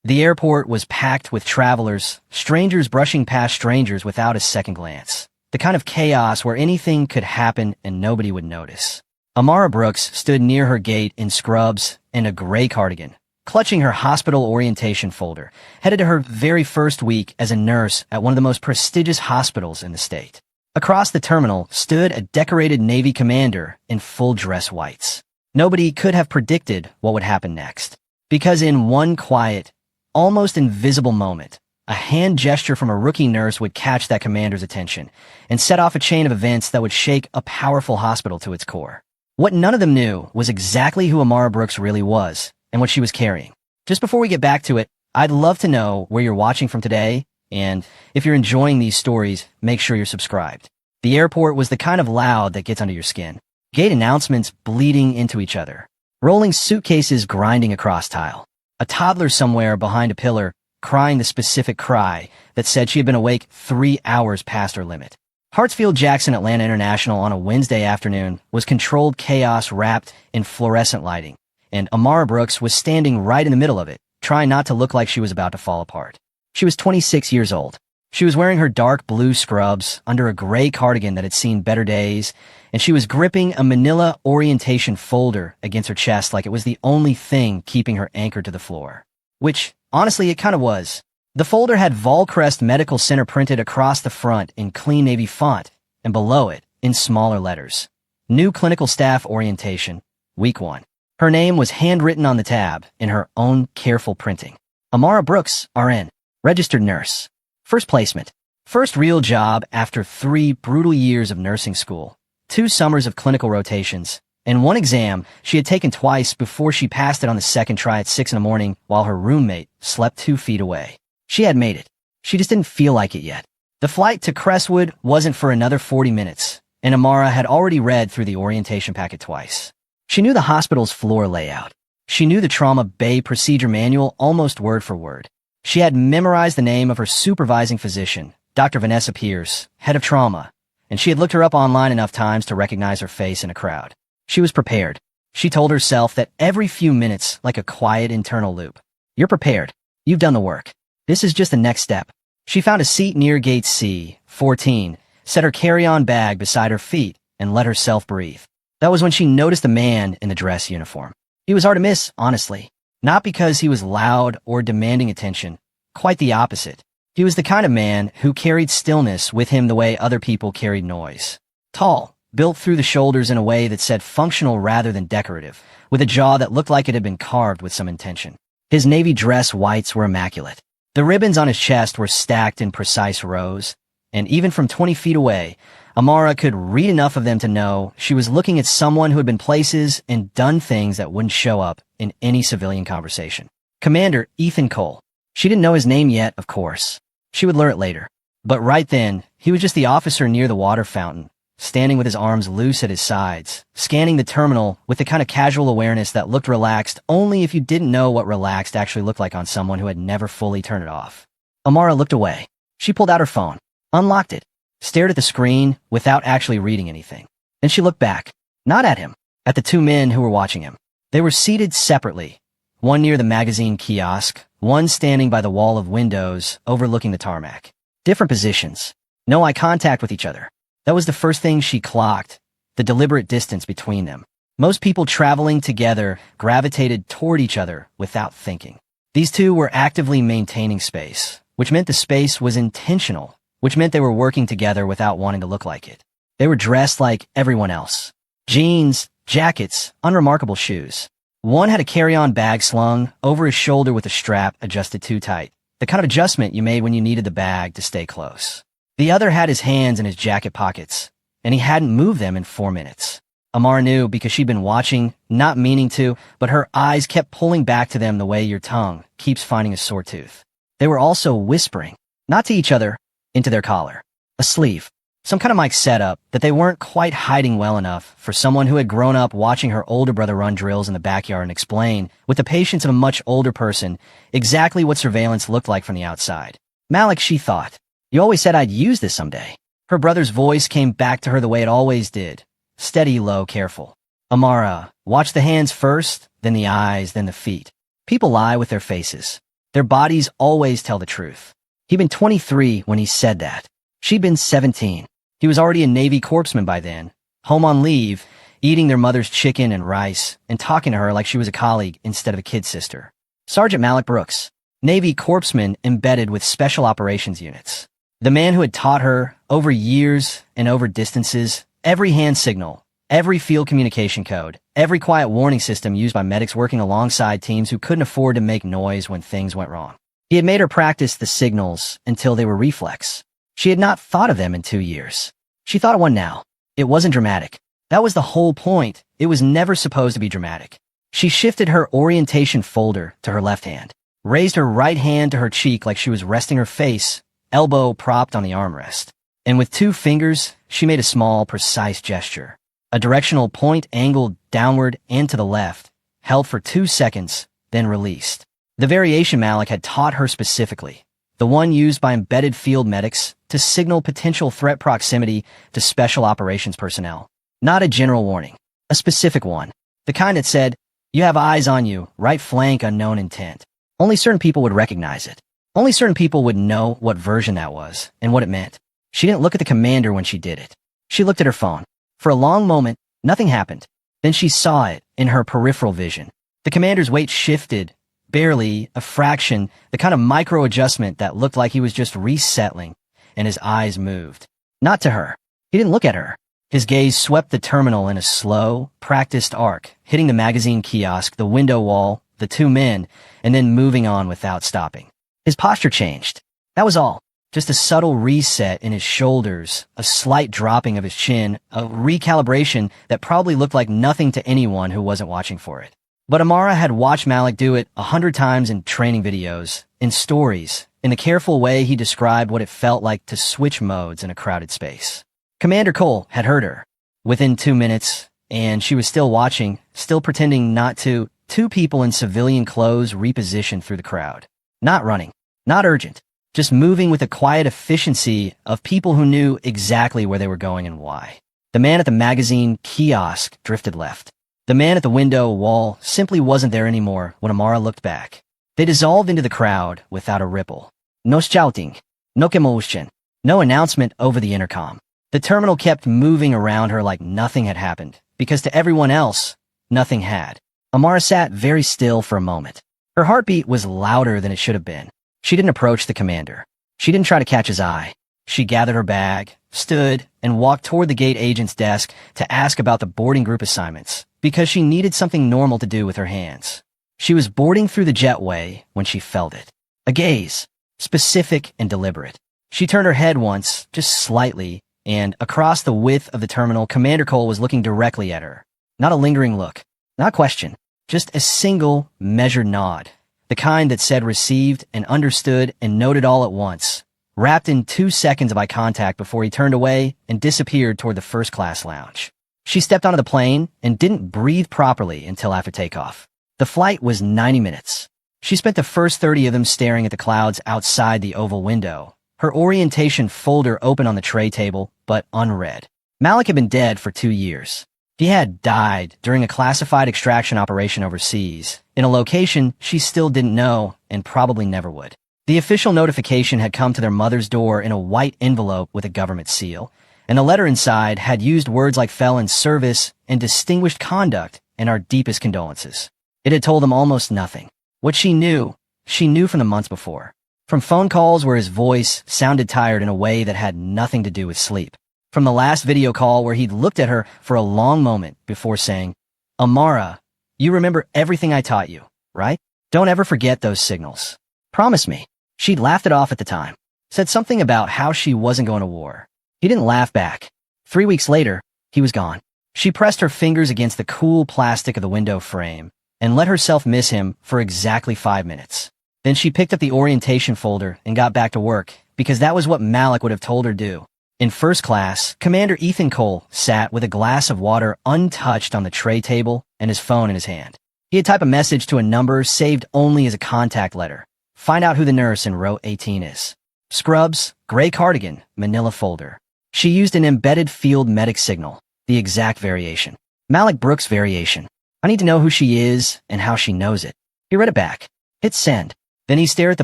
The airport was packed with travelers, strangers brushing past strangers without a second glance. The kind of chaos where anything could happen and nobody would notice. Amara Brooks stood near her gate in scrubs and a gray cardigan, clutching her hospital orientation folder, headed to her very first week as a nurse at one of the most prestigious hospitals in the state. Across the terminal stood a decorated Navy commander in full dress whites. Nobody could have predicted what would happen next. Because in one quiet, almost invisible moment, a hand gesture from a rookie nurse would catch that commander's attention and set off a chain of events that would shake a powerful hospital to its core. What none of them knew was exactly who Amara Brooks really was and what she was carrying. Just before we get back to it, I'd love to know where you're watching from today, and if you're enjoying these stories, make sure you're subscribed. The airport was the kind of loud that gets under your skin. Gate announcements bleeding into each other. Rolling suitcases grinding across tile. A toddler somewhere behind a pillar crying the specific cry that said she had been awake 3 hours past her limit. Hartsfield-Jackson Atlanta International on a Wednesday afternoon was controlled chaos wrapped in fluorescent lighting, and Amara Brooks was standing right in the middle of it, trying not to look like she was about to fall apart. She was 26 years old. She was wearing her dark blue scrubs under a gray cardigan that had seen better days, and she was gripping a manila orientation folder against her chest like it was the only thing keeping her anchored to the floor. Which, honestly, it kind of was. The folder had Volcrest Medical Center printed across the front in clean navy font, and below it, in smaller letters. New clinical staff orientation, week 1. Her name was handwritten on the tab in her own careful printing. Amara Brooks, RN, registered nurse. First placement. First real job after 3 brutal years of nursing school, 2 summers of clinical rotations, and 1 exam she had taken twice before she passed it on the second try at 6 in the morning while her roommate slept 2 feet away. She had made it. She just didn't feel like it yet. The flight to Crestwood wasn't for another 40 minutes, and Amara had already read through the orientation packet twice. She knew the hospital's floor layout. She knew the trauma bay procedure manual almost word for word. She had memorized the name of her supervising physician, Dr. Vanessa Pierce, head of trauma, and she had looked her up online enough times to recognize her face in a crowd. She was prepared. She told herself that every few minutes, like a quiet internal loop. You're prepared. You've done the work. This is just the next step. She found a seat near gate C-14, set her carry-on bag beside her feet, and let herself breathe. That was when she noticed a man in the dress uniform. He was hard to miss, honestly. Not because he was loud or demanding attention. Quite the opposite. He was the kind of man who carried stillness with him the way other people carried noise. Tall, built through the shoulders in a way that said functional rather than decorative, with a jaw that looked like it had been carved with some intention. His navy dress whites were immaculate. The ribbons on his chest were stacked in precise rows, and even from 20 feet away, Amara could read enough of them to know she was looking at someone who had been places and done things that wouldn't show up in any civilian conversation. Commander Ethan Cole. She didn't know his name yet, of course. She would learn it later. But right then, he was just the officer near the water fountain, standing with his arms loose at his sides, scanning the terminal with the kind of casual awareness that looked relaxed only if you didn't know what relaxed actually looked like on someone who had never fully turned it off. Amara looked away. She pulled out her phone, unlocked it, stared at the screen without actually reading anything. Then she looked back, not at him, at the 2 men who were watching him. They were seated separately, one near the magazine kiosk, one standing by the wall of windows overlooking the tarmac. Different positions. No eye contact with each other. That was the first thing she clocked, the deliberate distance between them. Most people traveling together gravitated toward each other without thinking. These 2 were actively maintaining space, which meant the space was intentional, which meant they were working together without wanting to look like it. They were dressed like everyone else. Jeans, jackets, unremarkable shoes. One had a carry-on bag slung over his shoulder with a strap adjusted too tight, the kind of adjustment you made when you needed the bag to stay close. The other had his hands in his jacket pockets, and he hadn't moved them in 4 minutes. Amara knew because she'd been watching, not meaning to, but her eyes kept pulling back to them the way your tongue keeps finding a sore tooth. They were also whispering, not to each other, into their collar. A sleeve. Some kind of mic setup that they weren't quite hiding well enough for someone who had grown up watching her older brother run drills in the backyard and explain, with the patience of a much older person, exactly what surveillance looked like from the outside. Malik, she thought. You always said I'd use this someday. Her brother's voice came back to her the way it always did. Steady, low, careful. Amara, watch the hands first, then the eyes, then the feet. People lie with their faces. Their bodies always tell the truth. He'd been 23 when he said that. She'd been 17. He was already a Navy corpsman by then, home on leave, eating their mother's chicken and rice, and talking to her like she was a colleague instead of a kid sister. Sergeant Malik Brooks, Navy corpsman embedded with special operations units. The man who had taught her, over years and over distances, every hand signal, every field communication code, every quiet warning system used by medics working alongside teams who couldn't afford to make noise when things went wrong. He had made her practice the signals until they were reflex. She had not thought of them in 2 years. She thought of one now. It wasn't dramatic. That was the whole point. It was never supposed to be dramatic. She shifted her orientation folder to her left hand, raised her right hand to her cheek like she was resting her face, elbow propped on the armrest. And with 2 fingers, she made a small, precise gesture. A directional point angled downward and to the left, held for 2 seconds, then released. The variation Malik had taught her specifically, the one used by embedded field medics to signal potential threat proximity to special operations personnel. Not a general warning, a specific one. The kind that said, "You have eyes on you, right flank unknown intent." Only certain people would recognize it. Only certain people would know what version that was and what it meant. She didn't look at the commander when she did it. She looked at her phone. For a long moment, nothing happened. Then she saw it in her peripheral vision. The commander's weight shifted, barely, a fraction, the kind of micro-adjustment that looked like he was just resettling, and his eyes moved. Not to her. He didn't look at her. His gaze swept the terminal in a slow, practiced arc, hitting the magazine kiosk, the window wall, the 2 men, and then moving on without stopping. His posture changed. That was all. Just a subtle reset in his shoulders, a slight dropping of his chin, a recalibration that probably looked like nothing to anyone who wasn't watching for it. But Amara had watched Malik do it 100 times in training videos, in stories, in the careful way he described what it felt like to switch modes in a crowded space. Commander Cole had heard her. Within 2 minutes, and she was still watching, still pretending not to, 2 people in civilian clothes repositioned through the crowd. Not running, not urgent, just moving with the quiet efficiency of people who knew exactly where they were going and why. The man at the magazine kiosk drifted left. The man at the window wall simply wasn't there anymore when Amara looked back. They dissolved into the crowd without a ripple. No shouting, no commotion, no announcement over the intercom. The terminal kept moving around her like nothing had happened, because to everyone else, nothing had. Amara sat very still for a moment. Her heartbeat was louder than it should have been. She didn't approach the commander. She didn't try to catch his eye. She gathered her bag, stood, and walked toward the gate agent's desk to ask about the boarding group assignments, because she needed something normal to do with her hands. She was boarding through the jetway when she felt it. A gaze, specific and deliberate. She turned her head once, just slightly, and across the width of the terminal, Commander Cole was looking directly at her. Not a lingering look, not question, just a single, measured nod. The kind that said received and understood and noted all at once, wrapped in 2 seconds of eye contact before he turned away and disappeared toward the first-class lounge. She stepped onto the plane and didn't breathe properly until after takeoff. The flight was 90 minutes. She spent the first 30 of them staring at the clouds outside the oval window, her orientation folder open on the tray table, but unread. Malik had been dead for 2 years. He had died during a classified extraction operation overseas, in a location she still didn't know and probably never would. The official notification had come to their mother's door in a white envelope with a government seal, and the letter inside had used words like fell in service and distinguished conduct and our deepest condolences. It had told them almost nothing. What she knew from the months before. From phone calls where his voice sounded tired in a way that had nothing to do with sleep. From the last video call where he'd looked at her for a long moment before saying, "Amara, you remember everything I taught you, right? Don't ever forget those signals. Promise me." She'd laughed it off at the time, said something about how she wasn't going to war. He didn't laugh back. 3 weeks later, he was gone. She pressed her fingers against the cool plastic of the window frame and let herself miss him for exactly 5 minutes. Then she picked up the orientation folder and got back to work, because that was what Malik would have told her to do. In first class, Commander Ethan Cole sat with a glass of water untouched on the tray table and his phone in his hand. He had typed a message to a number saved only as a contact letter. Find out who the nurse in row 18 is. Scrubs, gray cardigan, manila folder. She used an embedded field medic signal, the exact variation. Malik Brooks' variation. I need to know who she is and how she knows it. He read it back. Hit send. Then he stared at the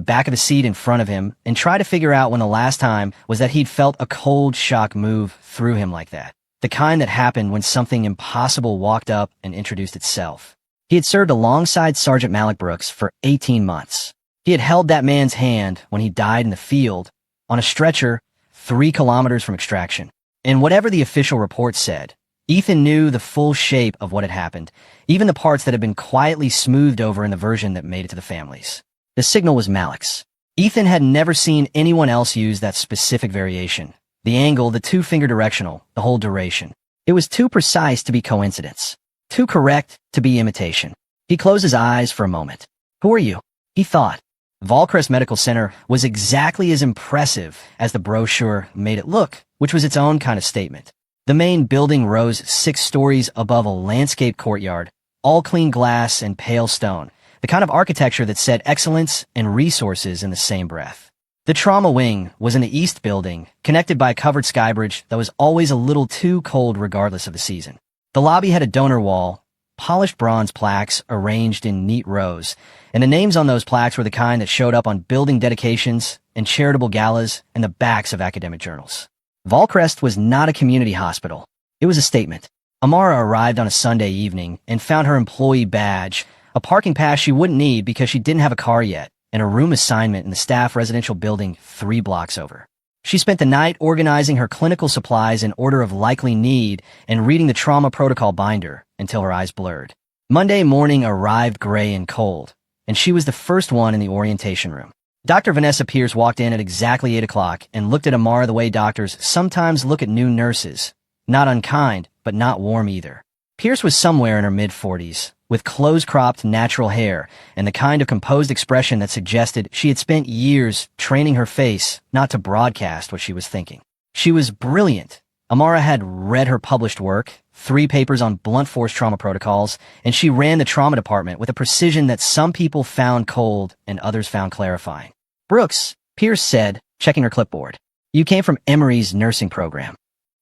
back of the seat in front of him and tried to figure out when the last time was that he'd felt a cold shock move through him like that. The kind that happened when something impossible walked up and introduced itself. He had served alongside Sergeant Malik Brooks for 18 months. He had held that man's hand when he died in the field, on a stretcher, 3 kilometers from extraction. And whatever the official report said, Ethan knew the full shape of what had happened, even the parts that had been quietly smoothed over in the version that made it to the families. The signal was Malik's. Ethan had never seen anyone else use that specific variation. The angle, the 2-finger directional, the whole duration. It was too precise to be coincidence. Too correct to be imitation. He closed his eyes for a moment. Who are you? He thought. Volcrest Medical Center was exactly as impressive as the brochure made it look, which was its own kind of statement. The main building rose 6 stories above a landscape courtyard, all clean glass and pale stone, the kind of architecture that said excellence and resources in the same breath. The trauma wing was in the east building, connected by a covered skybridge that was always a little too cold regardless of the season. The lobby had a donor wall, polished bronze plaques arranged in neat rows, and the names on those plaques were the kind that showed up on building dedications and charitable galas and the backs of academic journals. Volcrest was not a community hospital. It was a statement. Amara arrived on a Sunday evening and found her employee badge, a parking pass she wouldn't need because she didn't have a car yet, and a room assignment in the staff residential building 3 blocks over. She spent the night organizing her clinical supplies in order of likely need and reading the trauma protocol binder until her eyes blurred. Monday morning arrived gray and cold, and she was the first one in the orientation room. Dr. Vanessa Pierce walked in at exactly 8 o'clock and looked at Amara the way doctors sometimes look at new nurses. Not unkind, but not warm either. Pierce was somewhere in her mid-40s, with close-cropped natural hair and the kind of composed expression that suggested she had spent years training her face not to broadcast what she was thinking. She was brilliant. Amara had read her published work, 3 papers on blunt force trauma protocols, and she ran the trauma department with a precision that some people found cold and others found clarifying. Brooks, Pierce said, checking her clipboard. You came from Emory's nursing program.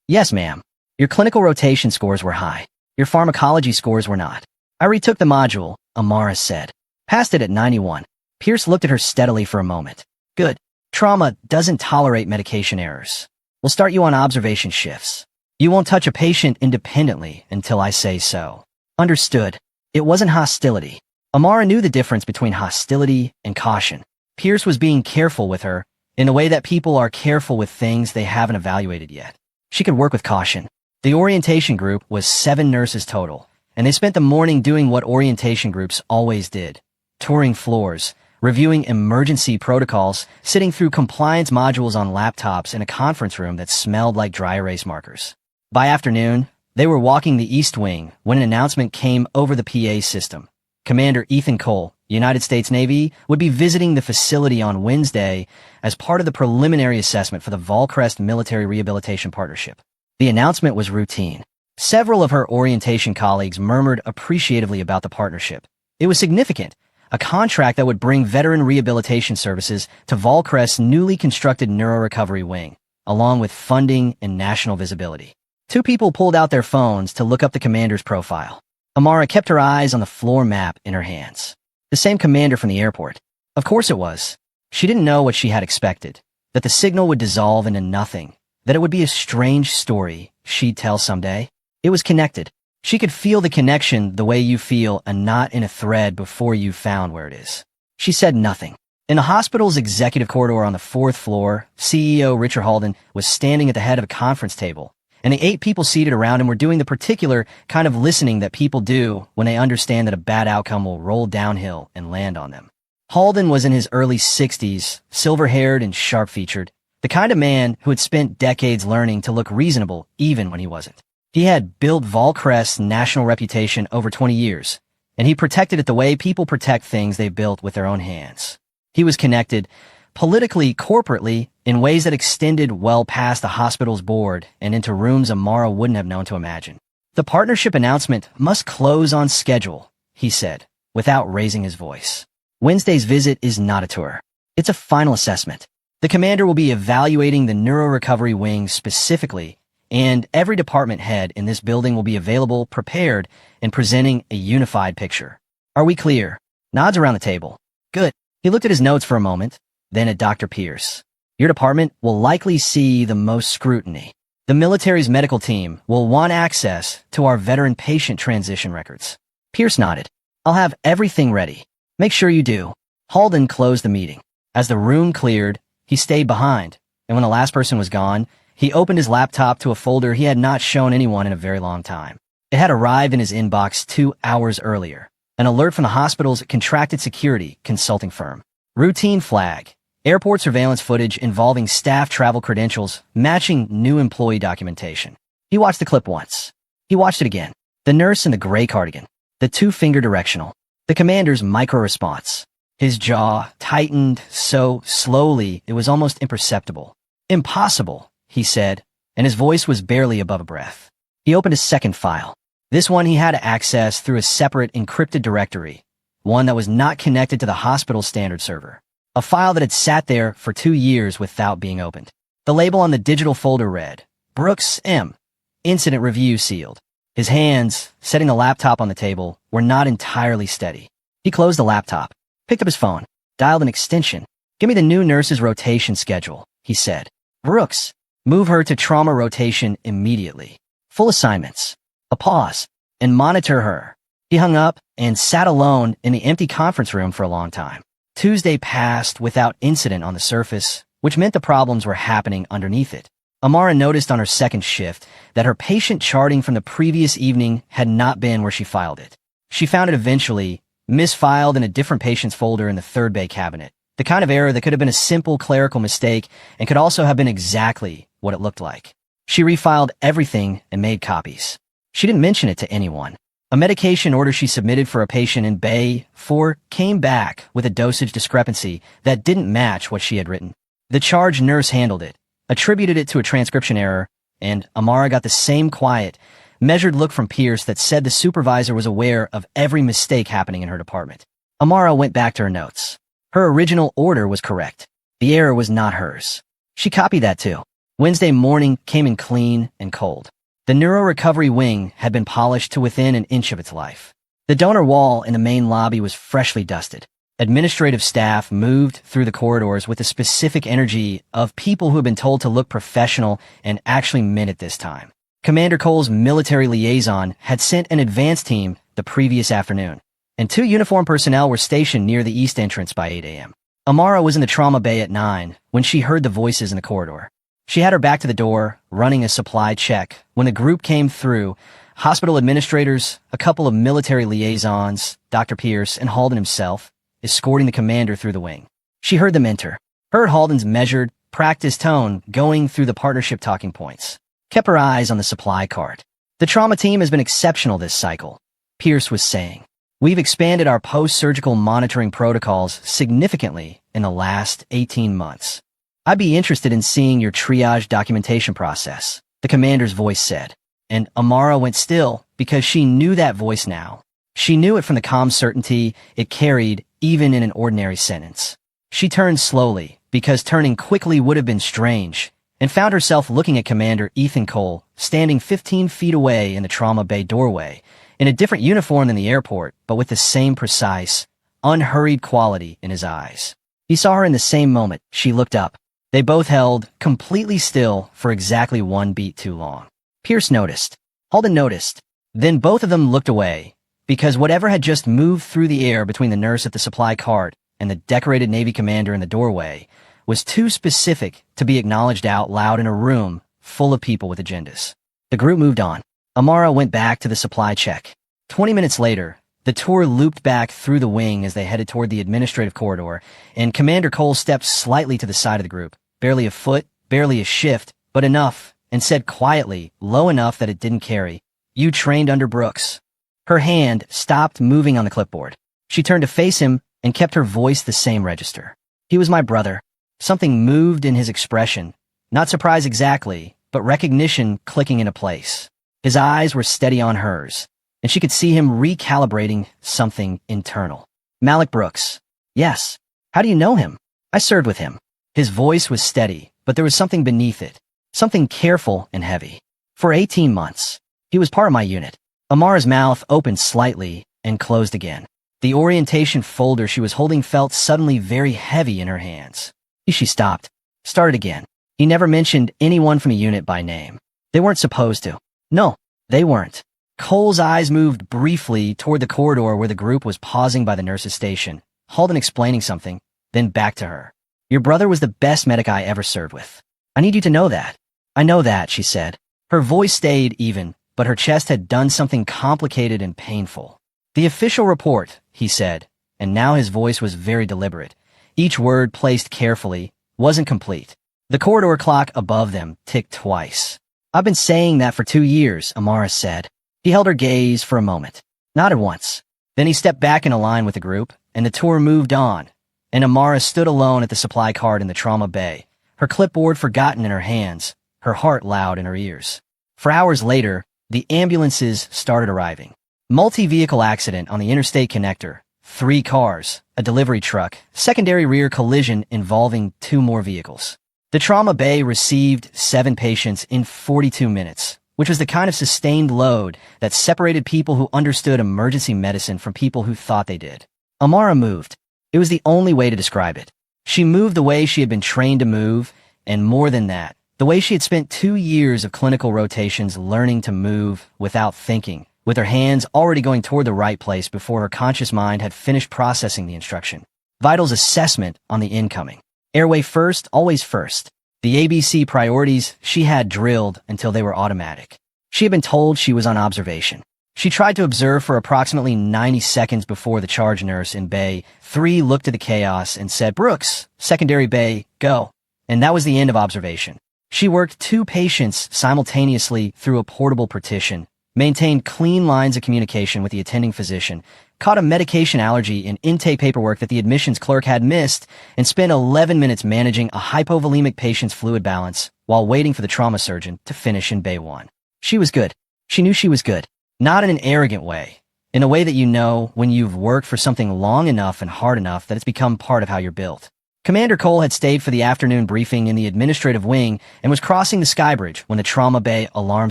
Yes, ma'am. Your clinical rotation scores were high. Your pharmacology scores were not. I retook the module, Amara said. Passed it at 91. Pierce looked at her steadily for a moment. Good. Trauma doesn't tolerate medication errors. We'll start you on observation shifts. You won't touch a patient independently until I say so. Understood. It wasn't hostility. Amara knew the difference between hostility and caution. Pierce was being careful with her in the way that people are careful with things they haven't evaluated yet. She could work with caution. The orientation group was 7 nurses total, and they spent the morning doing what orientation groups always did. Touring floors, reviewing emergency protocols, sitting through compliance modules on laptops in a conference room that smelled like dry erase markers. By afternoon, they were walking the East Wing when an announcement came over the PA system. Commander Ethan Cole, United States Navy, would be visiting the facility on Wednesday as part of the preliminary assessment for the Volcrest Military Rehabilitation Partnership. The announcement was routine. Several of her orientation colleagues murmured appreciatively about the partnership. It was significant, a contract that would bring veteran rehabilitation services to Volcrest's newly constructed neurorecovery wing, along with funding and national visibility. 2 people pulled out their phones to look up the commander's profile. Amara kept her eyes on the floor map in her hands. The same commander from the airport. Of course it was. She didn't know what she had expected, that the signal would dissolve into nothing, that it would be a strange story she'd tell someday. It was connected. She could feel the connection the way you feel a knot in a thread before you've found where it is. She said nothing. In the hospital's executive corridor on the 4th floor, CEO Richard Halden was standing at the head of a conference table, and the 8 people seated around him were doing the particular kind of listening that people do when they understand that a bad outcome will roll downhill and land on them. Halden was in his early 60s, silver-haired and sharp-featured, the kind of man who had spent decades learning to look reasonable even when he wasn't. He had built Volcrest's national reputation over 20 years, and he protected it the way people protect things they built with their own hands. He was connected, politically, corporately, in ways that extended well past the hospital's board and into rooms Amara wouldn't have known to imagine. The partnership announcement must close on schedule, he said, without raising his voice. Wednesday's visit is not a tour. It's a final assessment. The commander will be evaluating the neurorecovery wing specifically, and every department head in this building will be available, prepared, and presenting a unified picture. Are we clear? Nods around the table. Good. He looked at his notes for a moment, then at Dr. Pierce. Your department will likely see the most scrutiny. The military's medical team will want access to our veteran patient transition records. Pierce nodded. I'll have everything ready. Make sure you do. Halden closed the meeting. As the room cleared, he stayed behind, and when the last person was gone, he opened his laptop to a folder he had not shown anyone in a very long time. It had arrived in his inbox 2 hours earlier. An alert from the hospital's contracted security consulting firm. Routine flag. Airport surveillance footage involving staff travel credentials matching new employee documentation. He watched the clip once. He watched it again. The nurse in the gray cardigan. The 2-finger directional. The commander's micro-response. His jaw tightened so slowly it was almost imperceptible. Impossible, he said, and his voice was barely above a breath. He opened a second file. This one he had to access through a separate encrypted directory, one that was not connected to the hospital's standard server. A file that had sat there for 2 years without being opened. The label on the digital folder read, Brooks M. Incident review sealed. His hands, setting the laptop on the table, were not entirely steady. He closed the laptop, picked up his phone, dialed an extension. Give me the new nurse's rotation schedule, he said. Brooks, move her to trauma rotation immediately. Full assignments. A pause, and monitor her. He hung up and sat alone in the empty conference room for a long time. Tuesday passed without incident on the surface, which meant the problems were happening underneath it. Amara noticed on her second shift that her patient charting from the previous evening had not been where she filed it. She found it eventually, misfiled in a different patient's folder in the third bay cabinet. The kind of error that could have been a simple clerical mistake and could also have been exactly what it looked like. She refiled everything and made copies. She didn't mention it to anyone. A medication order she submitted for a patient in Bay 4 came back with a dosage discrepancy that didn't match what she had written. The charge nurse handled it, attributed it to a transcription error, and Amara got the same quiet, measured look from Pierce that said the supervisor was aware of every mistake happening in her department. Amara went back to her notes. Her original order was correct. The error was not hers. She copied that too. Wednesday morning came in clean and cold. The neuro-recovery wing had been polished to within an inch of its life. The donor wall in the main lobby was freshly dusted. Administrative staff moved through the corridors with the specific energy of people who had been told to look professional and actually meant it this time. Commander Cole's military liaison had sent an advance team the previous afternoon, and 2 uniformed personnel were stationed near the east entrance by 8 a.m. Amara was in the trauma bay at 9 when she heard the voices in the corridor. She had her back to the door, running a supply check. When the group came through, hospital administrators, a couple of military liaisons, Dr. Pierce, and Halden himself, escorting the commander through the wing. She heard them enter, heard Halden's measured, practiced tone going through the partnership talking points, kept her eyes on the supply cart. The trauma team has been exceptional this cycle, Pierce was saying. We've expanded our post-surgical monitoring protocols significantly in the last 18 months. I'd be interested in seeing your triage documentation process, the commander's voice said. And Amara went still because she knew that voice now. She knew it from the calm certainty it carried even in an ordinary sentence. She turned slowly because turning quickly would have been strange and found herself looking at Commander Ethan Cole standing 15 feet away in the trauma bay doorway in a different uniform than the airport, but with the same precise, unhurried quality in his eyes. He saw her in the same moment. She looked up. They both held completely still for exactly 1 beat too long. Pierce noticed. Halden noticed. Then both of them looked away, because whatever had just moved through the air between the nurse at the supply cart and the decorated Navy commander in the doorway was too specific to be acknowledged out loud in a room full of people with agendas. The group moved on. Amara went back to the supply check. 20 minutes later, the tour looped back through the wing as they headed toward the administrative corridor, and Commander Cole stepped slightly to the side of the group. Barely a foot, barely a shift, but enough, and said quietly, low enough that it didn't carry, "You trained under Brooks." Her hand stopped moving on the clipboard. She turned to face him and kept her voice the same register. "He was my brother." Something moved in his expression. Not surprise exactly, but recognition clicking into place. His eyes were steady on hers, and she could see him recalibrating something internal. "Malik Brooks." "Yes." "How do you know him?" "I served with him." His voice was steady, but there was something beneath it, something careful and heavy. "For 18 months. He was part of my unit." Amara's mouth opened slightly and closed again. The orientation folder she was holding felt suddenly very heavy in her hands. She stopped. Started again. He never mentioned anyone from a unit by name. They weren't supposed to. No, they weren't. Cole's eyes moved briefly toward the corridor where the group was pausing by the nurse's station, Halden explaining something, then back to her. Your brother was the best medic I ever served with. I need you to know that. I know that, she said. Her voice stayed even, but her chest had done something complicated and painful. The official report, he said, and now his voice was very deliberate. Each word placed carefully, wasn't complete. The corridor clock above them ticked twice. I've been saying that for 2 years, Amara said. He held her gaze for a moment, nodded once. Then he stepped back in a line with the group, and the tour moved on, and Amara stood alone at the supply cart in the trauma bay, her clipboard forgotten in her hands, her heart loud in her ears. For hours later, the ambulances started arriving. Multi-vehicle accident on the interstate connector, 3 cars, a delivery truck, secondary rear collision involving 2 more vehicles. The trauma bay received 7 patients in 42 minutes, which was the kind of sustained load that separated people who understood emergency medicine from people who thought they did. Amara moved. It was the only way to describe it. She moved the way she had been trained to move, and more than that, the way she had spent 2 years of clinical rotations learning to move without thinking, with her hands already going toward the right place before her conscious mind had finished processing the instruction. Vitals assessment on the incoming. Airway first, always first. The ABC priorities she had drilled until they were automatic. She had been told she was on observation. She tried to observe for approximately 90 seconds before the charge nurse in Bay 3 looked at the chaos and said, Brooks, secondary Bay, go. And that was the end of observation. She worked 2 patients simultaneously through a portable partition, maintained clean lines of communication with the attending physician, caught a medication allergy in intake paperwork that the admissions clerk had missed, and spent 11 minutes managing a hypovolemic patient's fluid balance while waiting for the trauma surgeon to finish in Bay 1. She was good. She knew she was good. Not in an arrogant way. In a way that you know when you've worked for something long enough and hard enough that it's become part of how you're built. Commander Cole had stayed for the afternoon briefing in the administrative wing and was crossing the skybridge when the trauma bay alarm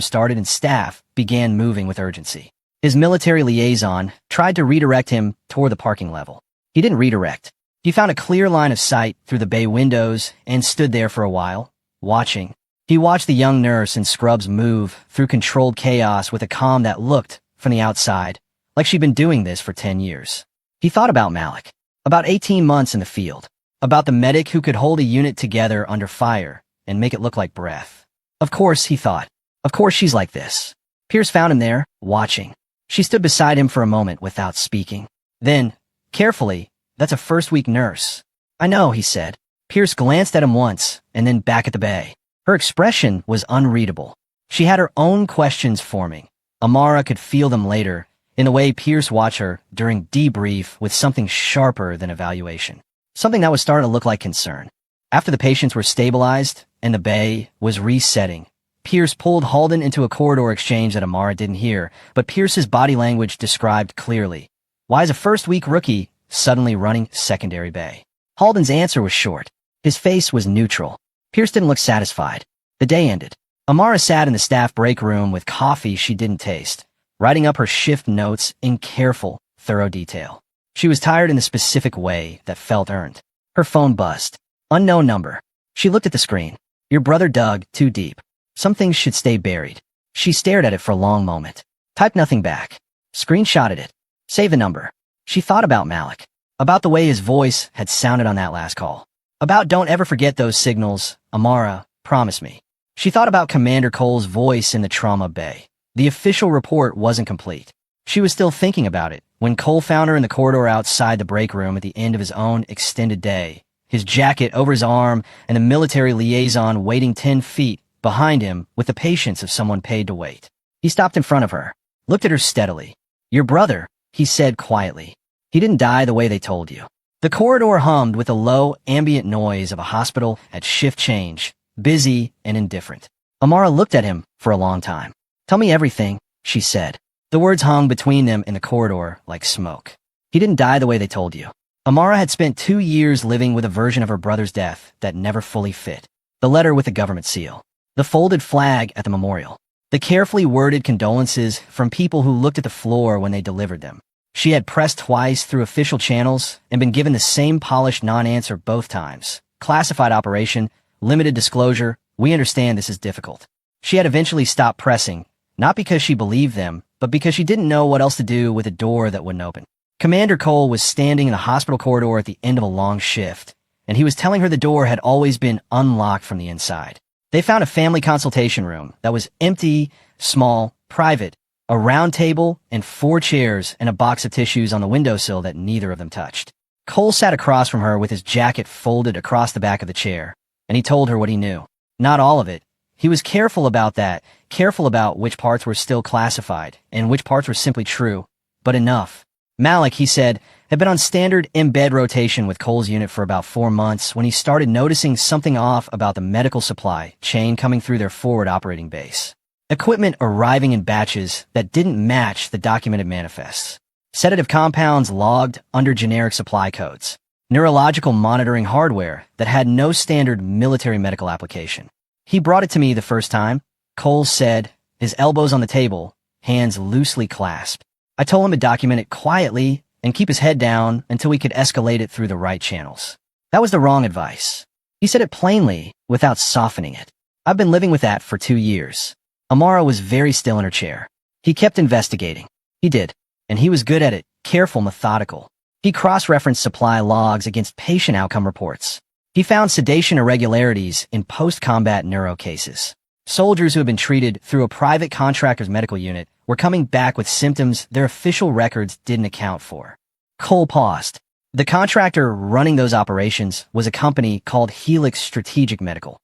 started and staff began moving with urgency. His military liaison tried to redirect him toward the parking level. He didn't redirect. He found a clear line of sight through the bay windows and stood there for a while, watching. He watched the young nurse in scrubs move through controlled chaos with a calm that looked, from the outside, like she'd been doing this for 10 years. He thought about Malik, about 18 months in the field, about the medic who could hold a unit together under fire and make it look like breath. Of course, he thought. Of course she's like this. Pierce found him there, watching. She stood beside him for a moment without speaking. Then, carefully, that's a first-week nurse. I know, he said. Pierce glanced at him once, and then back at the bay. Her expression was unreadable. She had her own questions forming. Amara could feel them later, in the way Pierce watched her during debrief with something sharper than evaluation. Something that was starting to look like concern. After the patients were stabilized, and the bay was resetting, Pierce pulled Halden into a corridor exchange that Amara didn't hear, but Pierce's body language described clearly. Why is a first-week rookie suddenly running secondary bay? Halden's answer was short. His face was neutral. Pierce didn't look satisfied. The day ended. Amara sat in the staff break room with coffee she didn't taste, writing up her shift notes in careful, thorough detail. She was tired in a specific way that felt earned. Her phone buzzed. Unknown number. She looked at the screen. Your brother dug too deep. Some things should stay buried. She stared at it for a long moment. Typed nothing back. Screenshotted it. Save the number. She thought about Malik. About the way his voice had sounded on that last call. About don't ever forget those signals, Amara, promise me. She thought about Commander Cole's voice in the trauma bay. The official report wasn't complete. She was still thinking about it when Cole found her in the corridor outside the break room at the end of his own extended day, his jacket over his arm and the military liaison waiting 10 feet behind him with the patience of someone paid to wait. He stopped in front of her, looked at her steadily. Your brother, he said quietly. He didn't die the way they told you. The corridor hummed with the low, ambient noise of a hospital at shift change, busy and indifferent. Amara looked at him for a long time. Tell me everything, she said. The words hung between them in the corridor like smoke. He didn't die the way they told you. Amara had spent 2 years living with a version of her brother's death that never fully fit. The letter with the government seal. The folded flag at the memorial. The carefully worded condolences from people who looked at the floor when they delivered them. She had pressed twice through official channels and been given the same polished non-answer both times. Classified operation, limited disclosure, we understand this is difficult. She had eventually stopped pressing, not because she believed them, but because she didn't know what else to do with a door that wouldn't open. Commander Cole was standing in the hospital corridor at the end of a long shift, and he was telling her the door had always been unlocked from the inside. They found a family consultation room that was empty, small, private, a round table, and 4 chairs and a box of tissues on the windowsill that neither of them touched. Cole sat across from her with his jacket folded across the back of the chair, and he told her what he knew. Not all of it. He was careful about that, careful about which parts were still classified and which parts were simply true, but enough. Malik, he said, had been on standard in-bed rotation with Cole's unit for about 4 months when he started noticing something off about the medical supply chain coming through their forward operating base. Equipment arriving in batches that didn't match the documented manifests. Sedative compounds logged under generic supply codes. Neurological monitoring hardware that had no standard military medical application. He brought it to me the first time, Cole said, his elbows on the table, hands loosely clasped. I told him to document it quietly and keep his head down until we could escalate it through the right channels. That was the wrong advice. He said it plainly, without softening it. I've been living with that for 2 years. Amara was very still in her chair. He kept investigating. He did. And he was good at it, careful, methodical. He cross-referenced supply logs against patient outcome reports. He found sedation irregularities in post-combat neuro cases. Soldiers who had been treated through a private contractor's medical unit were coming back with symptoms their official records didn't account for. Cole paused. The contractor running those operations was a company called Helix Strategic Medical.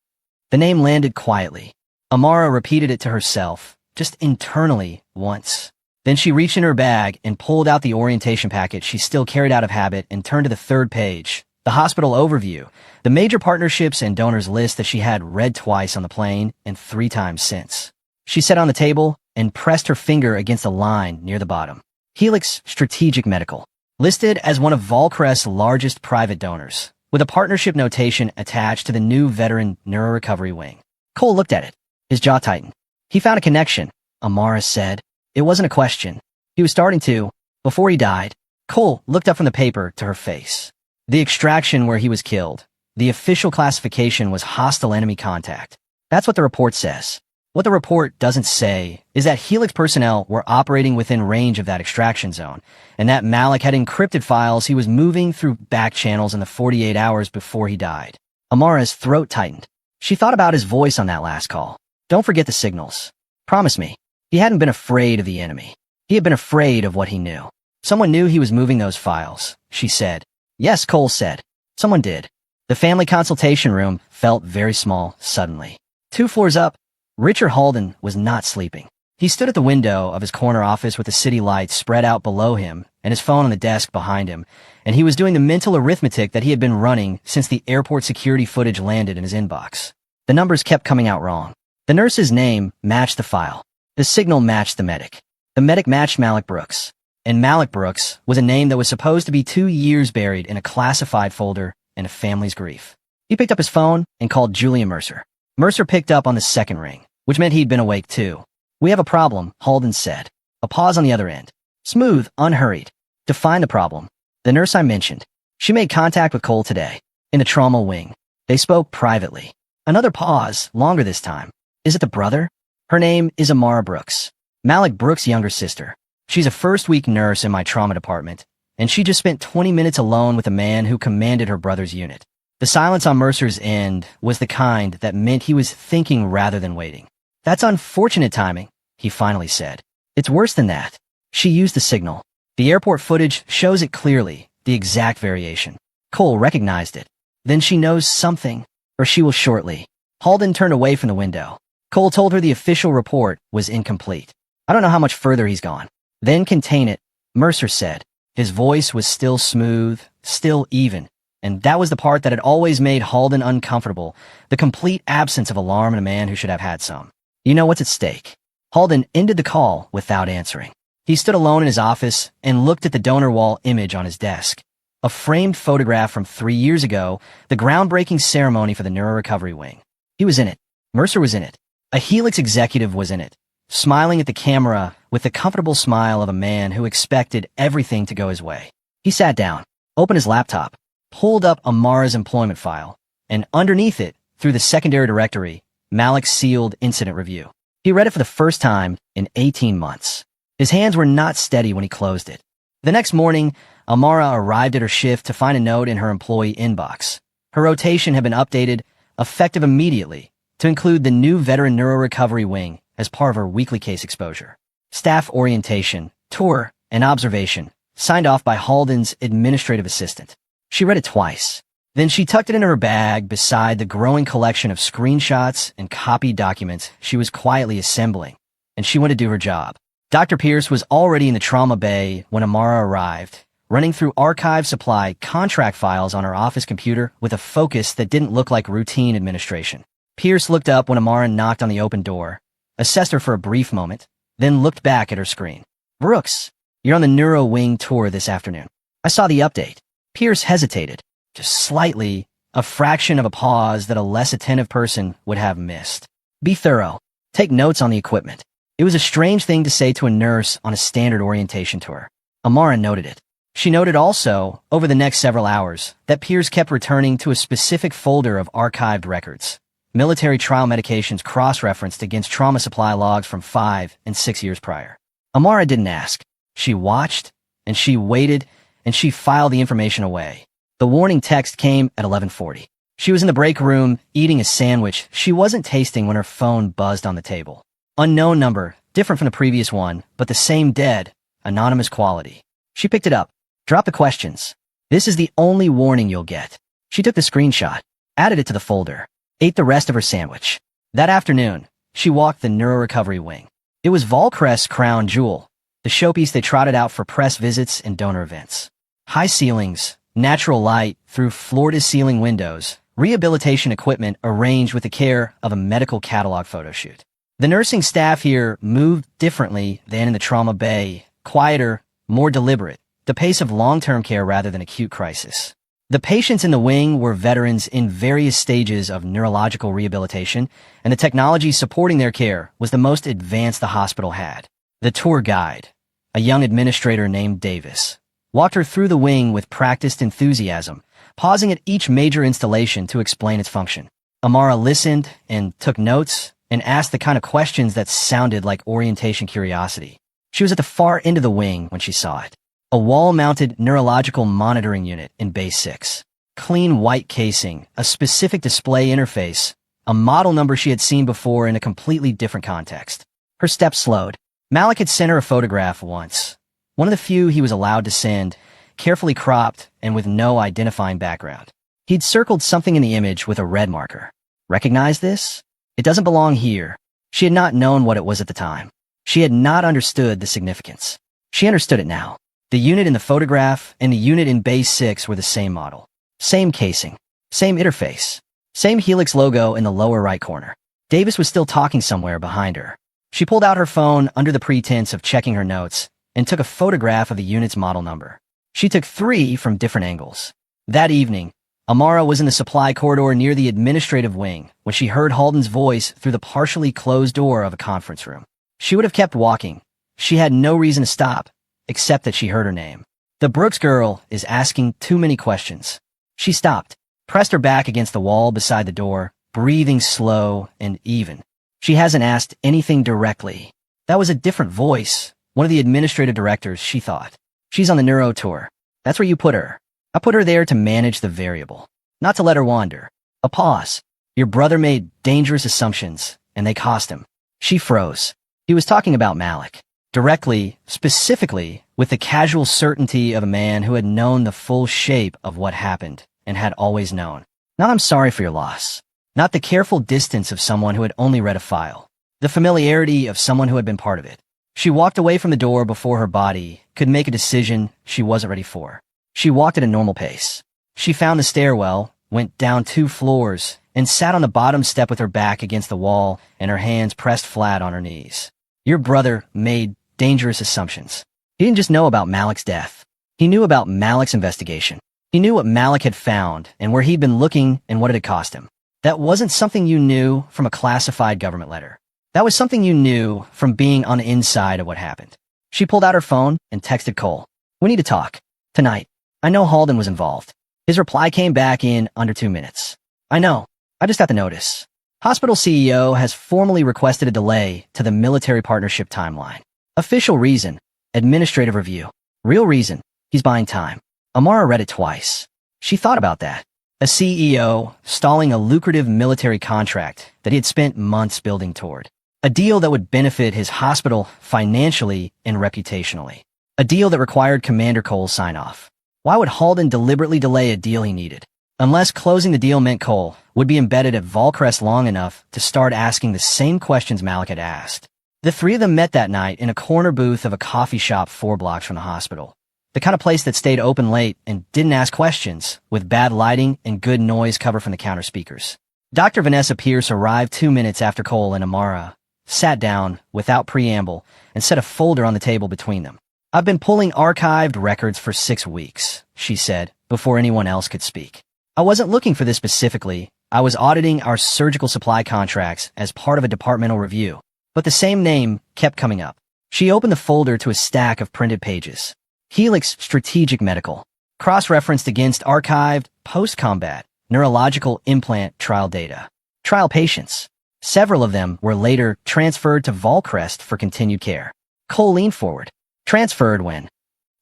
The name landed quietly. Amara repeated it to herself, just internally, once. Then she reached in her bag and pulled out the orientation packet she still carried out of habit and turned to the 3rd page, the hospital overview, the major partnerships and donors list that she had read twice on the plane and 3 times since. She sat on the table and pressed her finger against a line near the bottom. Helix Strategic Medical, listed as one of Volcrest's largest private donors, with a partnership notation attached to the new veteran neurorecovery wing. Cole looked at it. His jaw tightened. He found a connection, Amara said. It wasn't a question. He was starting to. Before he died, Cole looked up from the paper to her face. The extraction where he was killed. The official classification was hostile enemy contact. That's what the report says. What the report doesn't say is that Helix personnel were operating within range of that extraction zone, and that Malik had encrypted files he was moving through back channels in the 48 hours before he died. Amara's throat tightened. She thought about his voice on that last call. Don't forget the signals. Promise me. He hadn't been afraid of the enemy. He had been afraid of what he knew. Someone knew he was moving those files, she said. Yes, Cole said. Someone did. The family consultation room felt very small suddenly. 2 floors up, Richard Halden was not sleeping. He stood at the window of his corner office with the city lights spread out below him and his phone on the desk behind him, and he was doing the mental arithmetic that he had been running since the airport security footage landed in his inbox. The numbers kept coming out wrong. The nurse's name matched the file. The signal matched the medic. The medic matched Malik Brooks. And Malik Brooks was a name that was supposed to be 2 years buried in a classified folder in a family's grief. He picked up his phone and called Julia Mercer. Mercer picked up on the 2nd ring, which meant he'd been awake too. We have a problem, Halden said. A pause on the other end. Smooth, unhurried. Define the problem. The nurse I mentioned. She made contact with Cole today, in the trauma wing. They spoke privately. Another pause, longer this time. Is it the brother? Her name is Amara Brooks. Malik Brooks' younger sister. She's a first-week nurse in my trauma department, and she just spent 20 minutes alone with a man who commanded her brother's unit. The silence on Mercer's end was the kind that meant he was thinking rather than waiting. That's unfortunate timing, he finally said. It's worse than that. She used the signal. The airport footage shows it clearly, the exact variation. Cole recognized it. Then she knows something, or she will shortly. Halden turned away from the window. Cole told her the official report was incomplete. I don't know how much further he's gone. Then contain it, Mercer said. His voice was still smooth, still even, and that was the part that had always made Halden uncomfortable, the complete absence of alarm in a man who should have had some. You know what's at stake. Halden ended the call without answering. He stood alone in his office and looked at the donor wall image on his desk. A framed photograph from 3 years ago, the groundbreaking ceremony for the neurorecovery wing. He was in it. Mercer was in it. A Helix executive was in it. smiling at the camera with the comfortable smile of a man who expected everything to go his way. He sat down, opened his laptop, pulled up Amara's employment file, and underneath it, through the secondary directory, Malik's sealed incident review. He read it for the first time in 18 months. His hands were not steady when he closed it. The next morning, Amara arrived at her shift to find a note in her employee inbox. Her rotation had been updated, effective immediately, to include the new Veteran Neurorecovery Wing as part of her weekly case exposure. Staff orientation, tour, and observation, signed off by Halden's administrative assistant. She read it twice. Then she tucked it into her bag beside the growing collection of screenshots and copied documents she was quietly assembling, and she went to do her job. Dr. Pierce was already in the trauma bay when Amara arrived, running through archive supply contract files on her office computer with a focus that didn't look like routine administration. Pierce looked up when Amara knocked on the open door, assessed her for a brief moment, then looked back at her screen. "Brooks, you're on the Neuro Wing tour this afternoon. I saw the update." Pierce hesitated, just slightly, a fraction of a pause that a less attentive person would have missed. "Be thorough. Take notes on the equipment." It was a strange thing to say to a nurse on a standard orientation tour. Amara noted it. She noted also, over the next several hours, that Pierce kept returning to a specific folder of archived records. Military trial medications cross-referenced against trauma supply logs from 5 and 6 years prior. Amara didn't ask. She watched, and she waited, and she filed the information away. The warning text came at 11:40. She was in the break room, eating a sandwich she wasn't tasting when her phone buzzed on the table. Unknown number, different from the previous one, but the same dead, anonymous quality. She picked it up. Drop the questions. "This is the only warning you'll get." She took the screenshot, added it to the folder, ate the rest of her sandwich. That afternoon, she walked the Neurorecovery Wing. It was Volcrest's crown jewel, the showpiece they trotted out for press visits and donor events. High ceilings, natural light through floor-to-ceiling windows, rehabilitation equipment arranged with the care of a medical catalog photo shoot. The nursing staff here moved differently than in the trauma bay, quieter, more deliberate, the pace of long-term care rather than acute crisis. The patients in the wing were veterans in various stages of neurological rehabilitation, and the technology supporting their care was the most advanced the hospital had. The tour guide, a young administrator named Davis, walked her through the wing with practiced enthusiasm, pausing at each major installation to explain its function. Amara listened and took notes and asked the kind of questions that sounded like orientation curiosity. She was at the far end of the wing when she saw it. A wall-mounted neurological monitoring unit in Bay 6. Clean white casing, a specific display interface, a model number she had seen before in a completely different context. Her steps slowed. Malik had sent her a photograph once. One of the few he was allowed to send, carefully cropped and with no identifying background. He'd circled something in the image with a red marker. Recognize this? It doesn't belong here. She had not known what it was at the time. She had not understood the significance. She understood it now. The unit in the photograph and the unit in Bay 6 were the same model. Same casing. Same interface. Same Helix logo in the lower right corner. Davis was still talking somewhere behind her. She pulled out her phone under the pretense of checking her notes and took a photograph of the unit's model number. She took 3 from different angles. That evening, Amara was in the supply corridor near the administrative wing when she heard Halden's voice through the partially closed door of a conference room. She would have kept walking. She had no reason to stop, except that she heard her name. "The Brooks girl is asking too many questions." She stopped, pressed her back against the wall beside the door, breathing slow and even. "She hasn't asked anything directly." That was a different voice, one of the administrative directors, she thought. "She's on the neuro tour. That's where you put her." "I put her there to manage the variable, not to let her wander." A pause. "Your brother made dangerous assumptions, and they cost him." She froze. He was talking about Malik. Directly, specifically, with the casual certainty of a man who had known the full shape of what happened and had always known. Not "I'm sorry for your loss." Not the careful distance of someone who had only read a file. The familiarity of someone who had been part of it. She walked away from the door before her body could make a decision she wasn't ready for. She walked at a normal pace. She found the stairwell, went down 2 floors, and sat on the bottom step with her back against the wall and her hands pressed flat on her knees. Your brother made dangerous assumptions. He didn't just know about Malik's death. He knew about Malik's investigation. He knew what Malik had found and where he'd been looking and what it had cost him. That wasn't something you knew from a classified government letter. That was something you knew from being on the inside of what happened. She pulled out her phone and texted Cole. We need to talk. Tonight. I know Halden was involved. His reply came back in under 2 minutes. I know. I just got the notice. Hospital CEO has formally requested a delay to the military partnership timeline. Official reason, administrative review. Real reason, he's buying time. Amara read it twice. She thought about that. A CEO stalling a lucrative military contract that he had spent months building toward. A deal that would benefit his hospital financially and reputationally. A deal that required Commander Cole's sign-off. Why would Halden deliberately delay a deal he needed? Unless closing the deal meant Cole would be embedded at Volcrest long enough to start asking the same questions Malik had asked. The three of them met that night in a corner booth of a coffee shop 4 blocks from the hospital. The kind of place that stayed open late and didn't ask questions, with bad lighting and good noise cover from the counter speakers. Dr. Vanessa Pierce arrived 2 minutes after Cole and Amara sat down without preamble and set a folder on the table between them. I've been pulling archived records for 6 weeks, she said, before anyone else could speak. I wasn't looking for this specifically. I was auditing our surgical supply contracts as part of a departmental review. But the same name kept coming up. She opened the folder to a stack of printed pages. Helix Strategic Medical. Cross-referenced against archived, post-combat, neurological implant trial data. Trial patients. Several of them were later transferred to Volcrest for continued care. Cole leaned forward. Transferred when?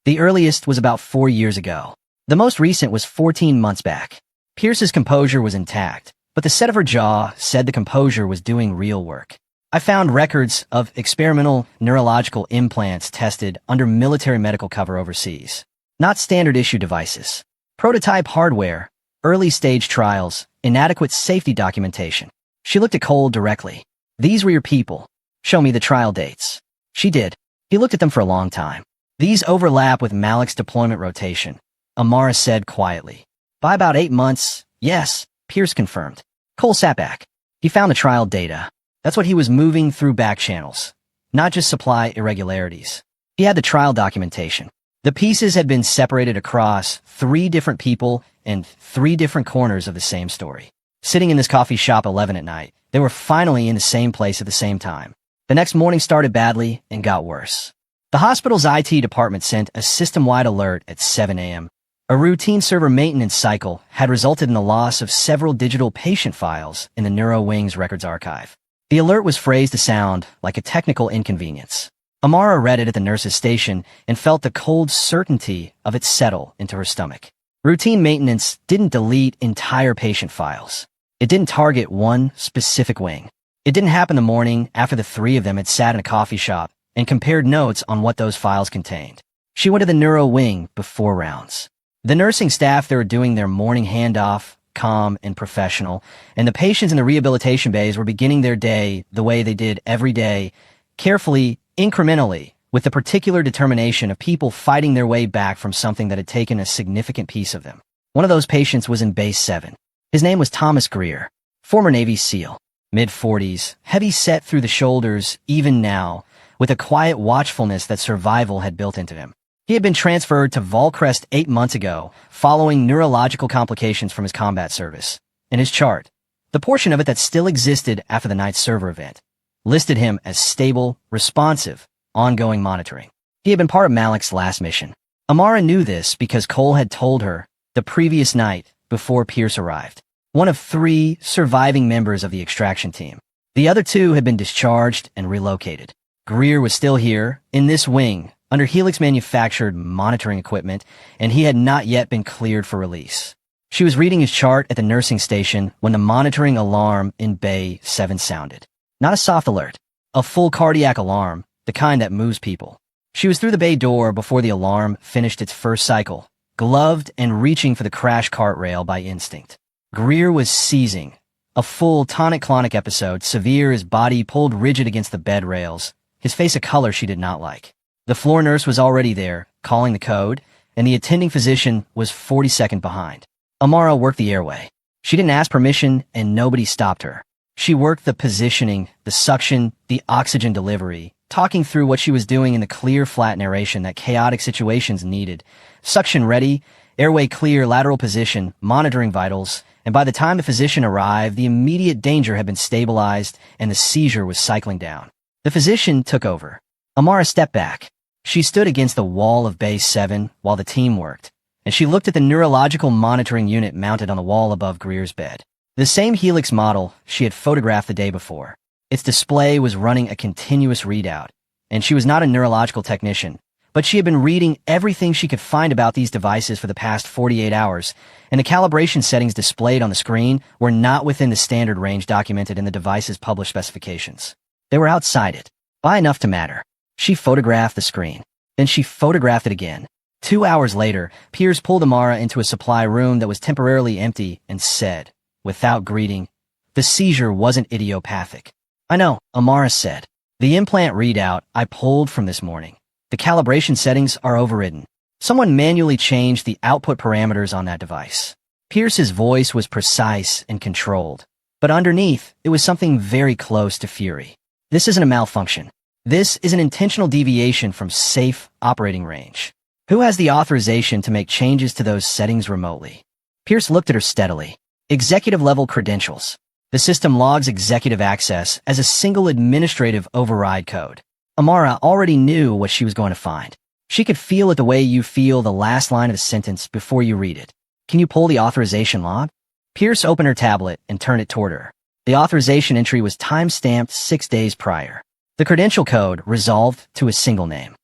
The earliest was about 4 years ago. The most recent was 14 months back. Pierce's composure was intact, but the set of her jaw said the composure was doing real work. I found records of experimental neurological implants tested under military medical cover overseas. Not standard issue devices. Prototype hardware, early-stage trials, inadequate safety documentation. She looked at Cole directly. These were your people. Show me the trial dates. She did. He looked at them for a long time. These overlap with Malik's deployment rotation, Amara said quietly. By about 8 months, yes, Pierce confirmed. Cole sat back. He found the trial data. That's what he was moving through back channels, not just supply irregularities. He had the trial documentation. The pieces had been separated across 3 different people and 3 different corners of the same story. Sitting in this coffee shop 11 at night, they were finally in the same place at the same time. The next morning started badly and got worse. The hospital's IT department sent a system-wide alert at 7 a.m. A routine server maintenance cycle had resulted in the loss of several digital patient files in the Neuro Wing's records archive. The alert was phrased to sound like a technical inconvenience. Amara read it at the nurse's station and felt the cold certainty of it settle into her stomach. Routine maintenance didn't delete entire patient files. It didn't target one specific wing. It didn't happen the morning after the 3 of them had sat in a coffee shop and compared notes on what those files contained. She went to the Neuro Wing before rounds. The nursing staff there were doing their morning handoff, calm and professional, and the patients in the rehabilitation bays were beginning their day the way they did every day, carefully, incrementally, with the particular determination of people fighting their way back from something that had taken a significant piece of them. One of those patients was in Base 7. His name was Thomas Greer, former Navy SEAL, mid-40s, heavy set through the shoulders, even now, with a quiet watchfulness that survival had built into him. He had been transferred to Volcrest 8 months ago, following neurological complications from his combat service. In his chart, the portion of it that still existed after the night server event, listed him as stable, responsive, ongoing monitoring. He had been part of Malik's last mission. Amara knew this because Cole had told her the previous night before Pierce arrived. One of 3 surviving members of the extraction team. The other 2 had been discharged and relocated. Greer was still here, in this wing, under Helix-manufactured monitoring equipment, and he had not yet been cleared for release. She was reading his chart at the nursing station when the monitoring alarm in Bay 7 sounded. Not a soft alert, a full cardiac alarm, the kind that moves people. She was through the bay door before the alarm finished its first cycle, gloved and reaching for the crash cart rail by instinct. Greer was seizing, a full tonic-clonic episode, severe, his body pulled rigid against the bed rails, his face a color she did not like. The floor nurse was already there, calling the code, and the attending physician was 40 seconds behind. Amara worked the airway. She didn't ask permission, and nobody stopped her. She worked the positioning, the suction, the oxygen delivery, talking through what she was doing in the clear, flat narration that chaotic situations needed. Suction ready, airway clear, lateral position, monitoring vitals, and by the time the physician arrived, the immediate danger had been stabilized and the seizure was cycling down. The physician took over. Amara stepped back. She stood against the wall of Bay 7 while the team worked, and she looked at the neurological monitoring unit mounted on the wall above Greer's bed. The same Helix model she had photographed the day before. Its display was running a continuous readout, and she was not a neurological technician, but she had been reading everything she could find about these devices for the past 48 hours, and the calibration settings displayed on the screen were not within the standard range documented in the device's published specifications. They were outside it, by enough to matter. She photographed the screen. Then she photographed it again. 2 hours later, Pierce pulled Amara into a supply room that was temporarily empty and said, without greeting, "The seizure wasn't idiopathic." "I know," Amara said. "The implant readout I pulled from this morning. The calibration settings are overridden. Someone manually changed the output parameters on that device." Pierce's voice was precise and controlled, but underneath, it was something very close to fury. "This isn't a malfunction. This is an intentional deviation from safe operating range. Who has the authorization to make changes to those settings remotely?" Pierce looked at her steadily. "Executive-level credentials. The system logs executive access as a single administrative override code." Amara already knew what she was going to find. She could feel it the way you feel the last line of a sentence before you read it. "Can you pull the authorization log?" Pierce opened her tablet and turned it toward her. The authorization entry was time-stamped 6 days prior. The credential code resolved to a single name.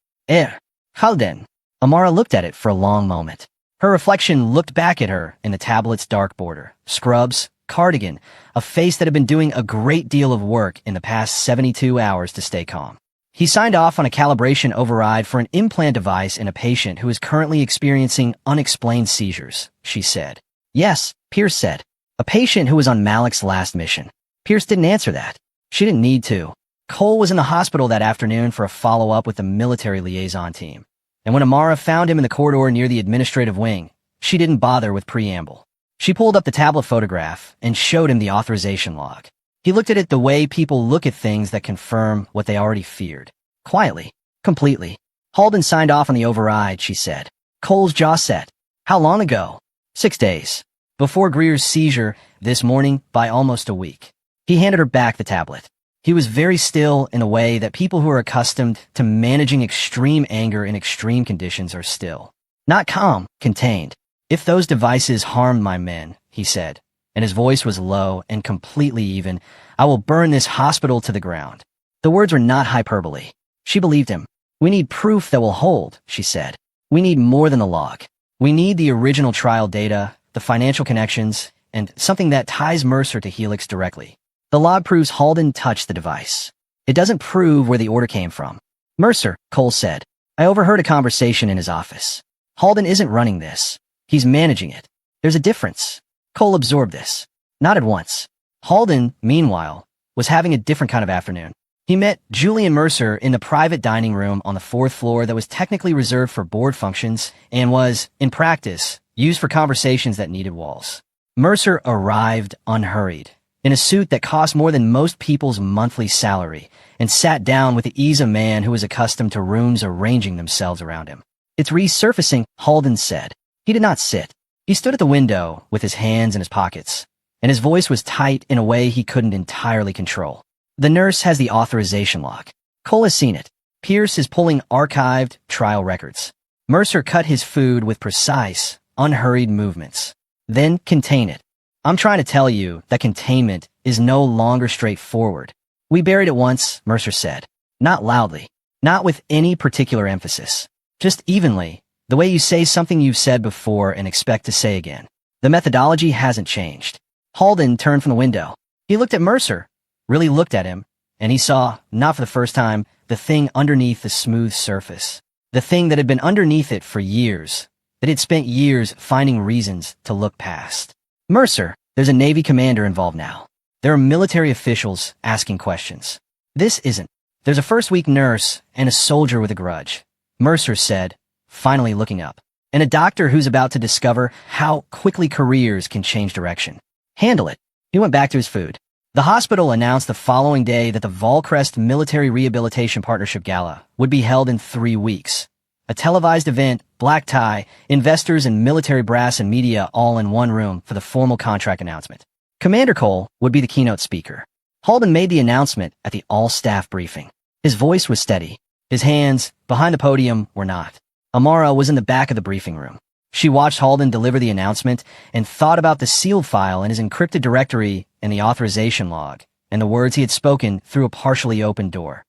Halden. Amara looked at it for a long moment. Her reflection looked back at her in the tablet's dark border. Scrubs, cardigan, a face that had been doing a great deal of work in the past 72 hours to stay calm. He signed off on a calibration override for an implant device in a patient who is currently experiencing unexplained seizures, she said. "Yes," Pierce said. "A patient who was on Malik's last mission." Pierce didn't answer that. She didn't need to. Cole was in the hospital that afternoon for a follow-up with the military liaison team. And when Amara found him in the corridor near the administrative wing, she didn't bother with preamble. She pulled up the tablet photograph and showed him the authorization log. He looked at it the way people look at things that confirm what they already feared. Quietly. Completely. "Halden signed off on the override," she said. Cole's jaw set. "How long ago?" 6 days. Before Greer's seizure, this morning, by almost a week." He handed her back the tablet. He was very still in a way that people who are accustomed to managing extreme anger in extreme conditions are still. Not calm, contained. "If those devices harmed my men," he said, and his voice was low and completely even, "I will burn this hospital to the ground." The words were not hyperbole. She believed him. "We need proof that will hold," she said. "We need more than the log. We need the original trial data, the financial connections, and something that ties Mercer to Helix directly. The log proves Halden touched the device. It doesn't prove where the order came from." "Mercer," Cole said. "I overheard a conversation in his office. Halden isn't running this. He's managing it. There's a difference." Cole absorbed this. Not at once. Halden, meanwhile, was having a different kind of afternoon. He met Julian Mercer in the private dining room on the 4th floor that was technically reserved for board functions and was, in practice, used for conversations that needed walls. Mercer arrived unhurried, in a suit that cost more than most people's monthly salary, and sat down with the ease of a man who was accustomed to rooms arranging themselves around him. "It's resurfacing," Halden said. He did not sit. He stood at the window with his hands in his pockets, and his voice was tight in a way he couldn't entirely control. "The nurse has the authorization log. Cole has seen it. Pierce is pulling archived trial records." Mercer cut his food with precise, unhurried movements. "Then contain it. I'm trying to tell you that containment is no longer straightforward. We buried it once," Mercer said. Not loudly. Not with any particular emphasis. Just evenly, the way you say something you've said before and expect to say again. The methodology hasn't changed. Halden turned from the window. He looked at Mercer, really looked at him, and he saw, not for the first time, the thing underneath the smooth surface. The thing that had been underneath it for years, that had spent years finding reasons to look past. "Mercer, there's a Navy commander involved now. There are military officials asking questions. This isn't. There's a first-week nurse and a soldier with a grudge," Mercer said, finally looking up. "And a doctor who's about to discover how quickly careers can change direction. Handle it." He went back to his food. The hospital announced the following day that the Volcrest Military Rehabilitation Partnership Gala would be held in 3 weeks. A televised event black tie, investors and military brass and media all in one room for the formal contract announcement. Commander Cole would be the keynote speaker. Halden made the announcement at the all-staff briefing. His voice was steady. His hands, behind the podium, were not. Amara was in the back of the briefing room. She watched Halden deliver the announcement and thought about the sealed file in his encrypted directory and the authorization log, and the words he had spoken through a partially open door.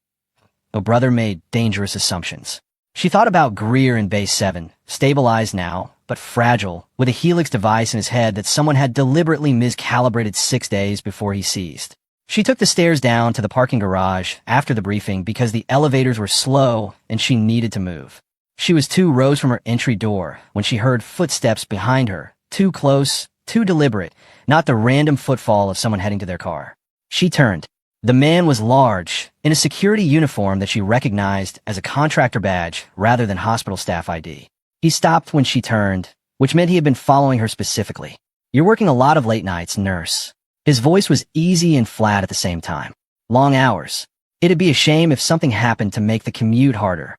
The brother made dangerous assumptions. She thought about Greer in Base 7, stabilized now, but fragile, with a Helix device in his head that someone had deliberately miscalibrated 6 days before he seized. She took the stairs down to the parking garage after the briefing because the elevators were slow and she needed to move. She was 2 rows from her entry door when she heard footsteps behind her, too close, too deliberate, not the random footfall of someone heading to their car. She turned. The man was large, in a security uniform that she recognized as a contractor badge rather than hospital staff ID. He stopped when she turned, which meant he had been following her specifically. "You're working a lot of late nights, nurse." His voice was easy and flat at the same time. "Long hours. It'd be a shame if something happened to make the commute harder."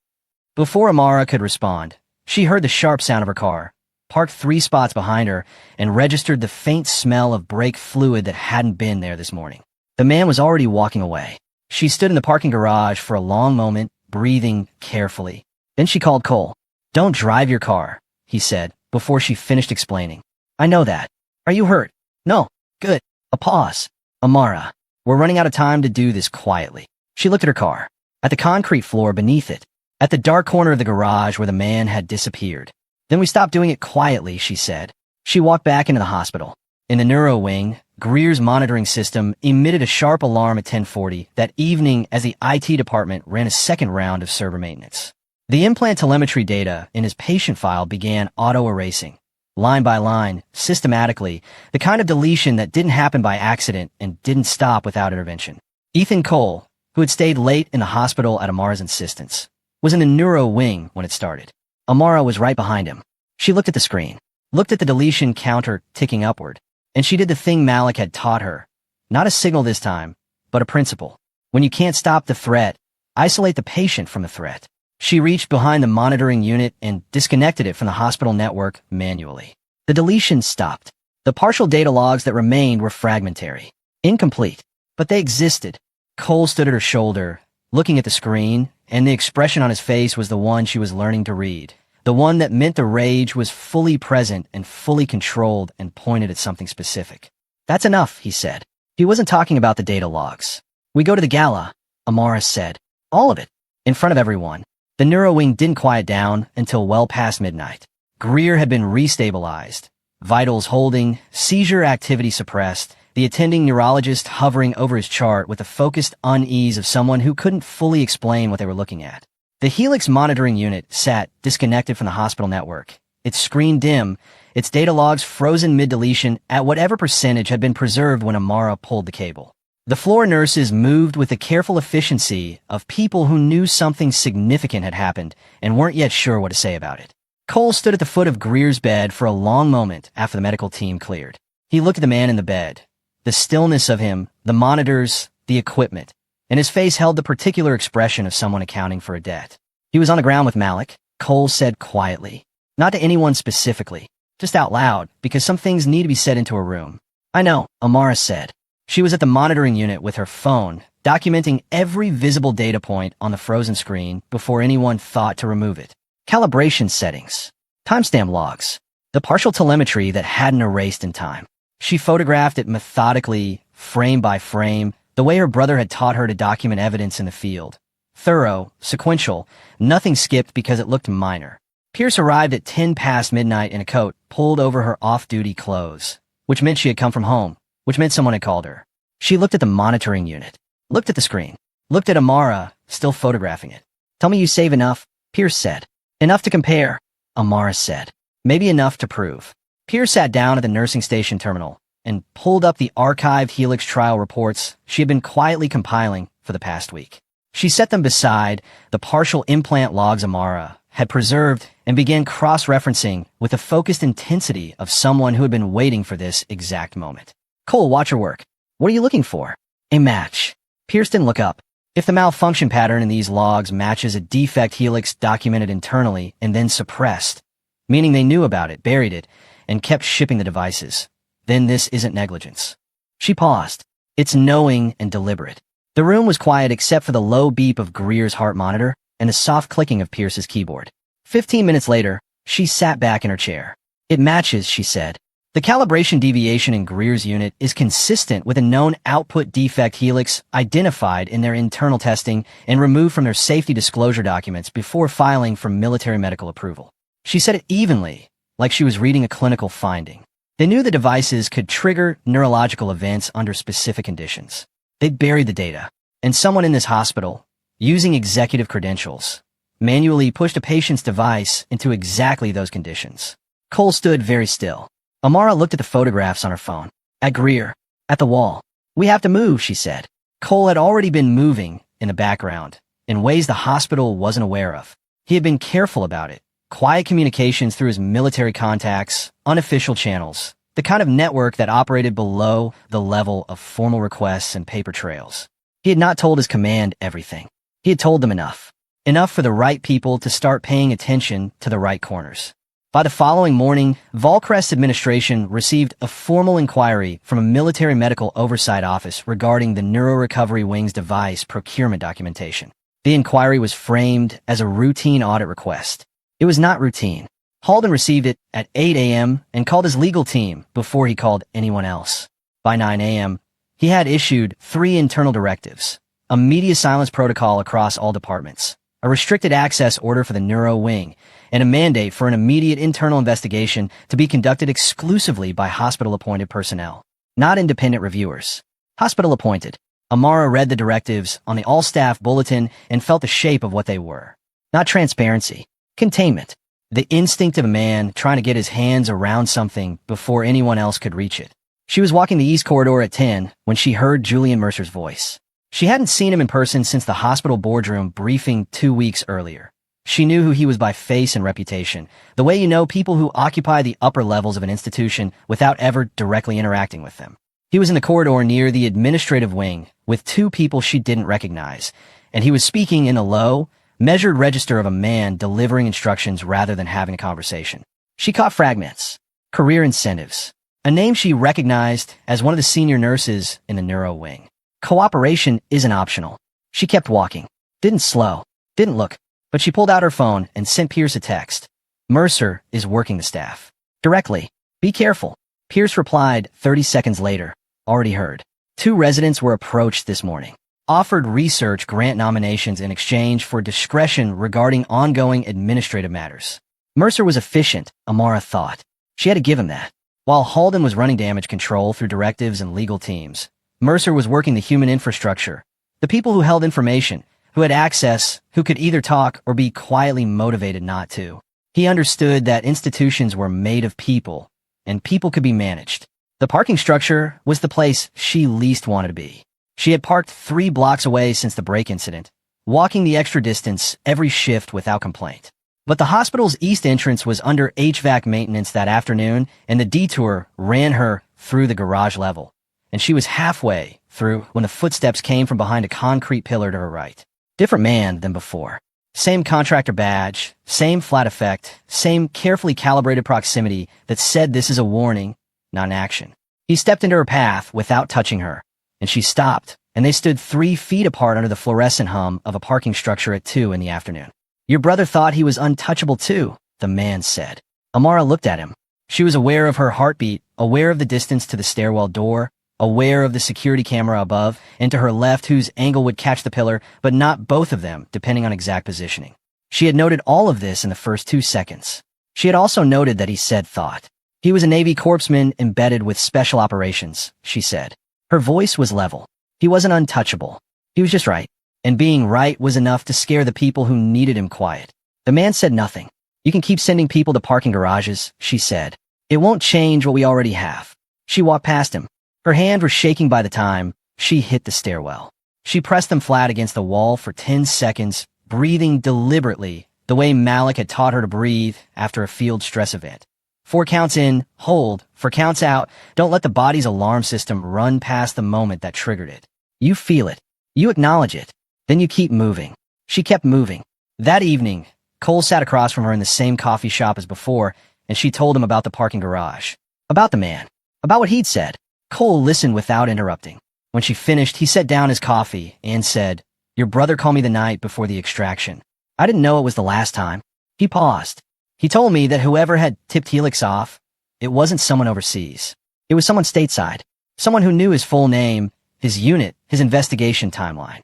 Before Amara could respond, she heard the sharp sound of her car, parked 3 spots behind her, and registered the faint smell of brake fluid that hadn't been there this morning. The man was already walking away. She stood in the parking garage for a long moment, breathing carefully. Then she called Cole. "Don't drive your car," he said, before she finished explaining. "I know that. Are you hurt?" "No." "Good." A pause. "Amara, we're running out of time to do this quietly." She looked at her car. At the concrete floor beneath it. At the dark corner of the garage where the man had disappeared. "Then we stopped doing it quietly," she said. She walked back into the hospital. In the neuro wing, Greer's monitoring system emitted a sharp alarm at 10:40 that evening as the IT department ran a second round of server maintenance. The implant telemetry data in his patient file began auto-erasing, line by line, systematically, the kind of deletion that didn't happen by accident and didn't stop without intervention. Ethan Cole, who had stayed late in the hospital at Amara's insistence, was in the neuro wing when it started. Amara was right behind him. She looked at the screen, looked at the deletion counter ticking upward, and she did the thing Malik had taught her. Not a signal this time, but a principle. When you can't stop the threat, isolate the patient from the threat. She reached behind the monitoring unit and disconnected it from the hospital network manually. The deletion stopped. The partial data logs that remained were fragmentary, incomplete, but they existed. Cole stood at her shoulder, looking at the screen, and the expression on his face was the one she was learning to read. The one that meant the rage was fully present and fully controlled and pointed at something specific. "That's enough," he said. He wasn't talking about the data logs. "We go to the gala," Amara said. "All of it." In front of everyone. The neuro wing didn't quiet down until well past midnight. Greer had been restabilized. Vitals holding, seizure activity suppressed, the attending neurologist hovering over his chart with the focused unease of someone who couldn't fully explain what they were looking at. The Helix monitoring unit sat disconnected from the hospital network, its screen dim, its data logs frozen mid-deletion at whatever percentage had been preserved when Amara pulled the cable. The floor nurses moved with the careful efficiency of people who knew something significant had happened and weren't yet sure what to say about it. Cole stood at the foot of Greer's bed for a long moment after the medical team cleared. He looked at the man in the bed. The stillness of him, the monitors, the equipment, and his face held the particular expression of someone accounting for a debt. "He was on the ground with Malik," Cole said quietly. Not to anyone specifically, just out loud, because some things need to be said into a room. "I know," Amara said. She was at the monitoring unit with her phone, documenting every visible data point on the frozen screen before anyone thought to remove it. Calibration settings, timestamp logs, the partial telemetry that hadn't erased in time. She photographed it methodically, frame by frame, the way her brother had taught her to document evidence in the field. Thorough, sequential, nothing skipped because it looked minor. Pierce arrived at 10 past midnight in a coat pulled over her off-duty clothes, which meant she had come from home, which meant someone had called her. She looked at the monitoring unit, looked at the screen, looked at Amara, still photographing it. "Tell me you save enough," Pierce said. "Enough to compare," Amara said. "Maybe enough to prove." Pierce sat down at the nursing station terminal and pulled up the archived Helix trial reports she had been quietly compiling for the past week. She set them beside the partial implant logs Amara had preserved and began cross-referencing with the focused intensity of someone who had been waiting for this exact moment. "Cole, watch your work. What are you looking for?" "A match." Pierce didn't look up. If the malfunction pattern in these logs matches a defect helix documented internally and then suppressed, meaning they knew about it, buried it, and kept shipping the devices, then this isn't negligence. She paused. It's knowing and deliberate. The room was quiet except for the low beep of Greer's heart monitor and the soft clicking of Pierce's keyboard. 15 minutes later, she sat back in her chair. It matches, she said. The calibration deviation in Greer's unit is consistent with a known output defect helix identified in their internal testing and removed from their safety disclosure documents before filing for military medical approval. She said it evenly, like she was reading a clinical finding. They knew the devices could trigger neurological events under specific conditions. They buried the data, and someone in this hospital, using executive credentials, manually pushed a patient's device into exactly those conditions. Cole stood very still. Amara looked at the photographs on her phone. At Greer. At the wall. We have to move, she said. Cole had already been moving in the background, in ways the hospital wasn't aware of. He had been careful about it. Quiet communications through his military contacts, unofficial channels, the kind of network that operated below the level of formal requests and paper trails. He had not told his command everything. He had told them enough. Enough for the right people to start paying attention to the right corners. By the following morning, Volcrest's administration received a formal inquiry from a military medical oversight office regarding the Neurorecovery Wing's device procurement documentation. The inquiry was framed as a routine audit request. It was not routine. Halden received it at 8 a.m. and called his legal team before he called anyone else. By 9 a.m., he had issued 3 internal directives, a media silence protocol across all departments, a restricted access order for the Neuro Wing, and a mandate for an immediate internal investigation to be conducted exclusively by hospital-appointed personnel, not independent reviewers. Hospital-appointed. Amara read the directives on the all-staff bulletin and felt the shape of what they were. Not transparency. Containment. The instinct of a man trying to get his hands around something before anyone else could reach it. She was walking the East Corridor at 10 when she heard Julian Mercer's voice. She hadn't seen him in person since the hospital boardroom briefing 2 weeks earlier. She knew who he was by face and reputation, the way you know people who occupy the upper levels of an institution without ever directly interacting with them. He was in the corridor near the administrative wing with 2 people she didn't recognize, and he was speaking in a low, measured register of a man delivering instructions rather than having a conversation. She caught fragments. Career incentives. A name she recognized as one of the senior nurses in the Neuro Wing. Cooperation isn't optional. She kept walking. Didn't slow. Didn't look. But she pulled out her phone and sent Pierce a text. Mercer is working the staff. Directly. Be careful. Pierce replied 30 seconds later. Already heard. 2 residents were approached this morning. Offered research grant nominations in exchange for discretion regarding ongoing administrative matters. Mercer was efficient, Amara thought. She had to give him that. While Halden was running damage control through directives and legal teams, Mercer was working the human infrastructure, the people who held information, who had access, who could either talk or be quietly motivated not to. He understood that institutions were made of people, and people could be managed. The parking structure was the place she least wanted to be. She had parked 3 blocks away since the break incident, walking the extra distance every shift without complaint. But the hospital's east entrance was under HVAC maintenance that afternoon, and the detour ran her through the garage level. And she was halfway through when the footsteps came from behind a concrete pillar to her right. Different man than before. Same contractor badge, same flat effect, same carefully calibrated proximity that said this is a warning, not an action. He stepped into her path without touching her, and she stopped, and they stood 3 feet apart under the fluorescent hum of a parking structure at 2 in the afternoon. Your brother thought he was untouchable too, the man said. Amara looked at him. She was aware of her heartbeat, aware of the distance to the stairwell door, aware of the security camera above and to her left whose angle would catch the pillar, but not both of them, depending on exact positioning. She had noted all of this in the first 2 seconds. She had also noted that he said thought. He was a Navy corpsman embedded with special operations, she said. Her voice was level. He wasn't untouchable. He was just right. And being right was enough to scare the people who needed him quiet. The man said nothing. You can keep sending people to parking garages, she said. It won't change what we already have. She walked past him. Her hand was shaking by the time she hit the stairwell. She pressed them flat against the wall for 10 seconds, breathing deliberately, the way Malik had taught her to breathe after a field stress event. 4 counts in, hold. 4 counts out. Don't let the body's alarm system run past the moment that triggered it. You feel it. You acknowledge it. Then you keep moving. She kept moving. That evening, Cole sat across from her in the same coffee shop as before, and she told him about the parking garage. About the man. About what he'd said. Cole listened without interrupting. When she finished, he set down his coffee and said, "Your brother called me the night before the extraction. I didn't know it was the last time." He paused. "He told me that whoever had tipped Helix off, it wasn't someone overseas. It was someone stateside. Someone who knew his full name, his unit, his investigation timeline.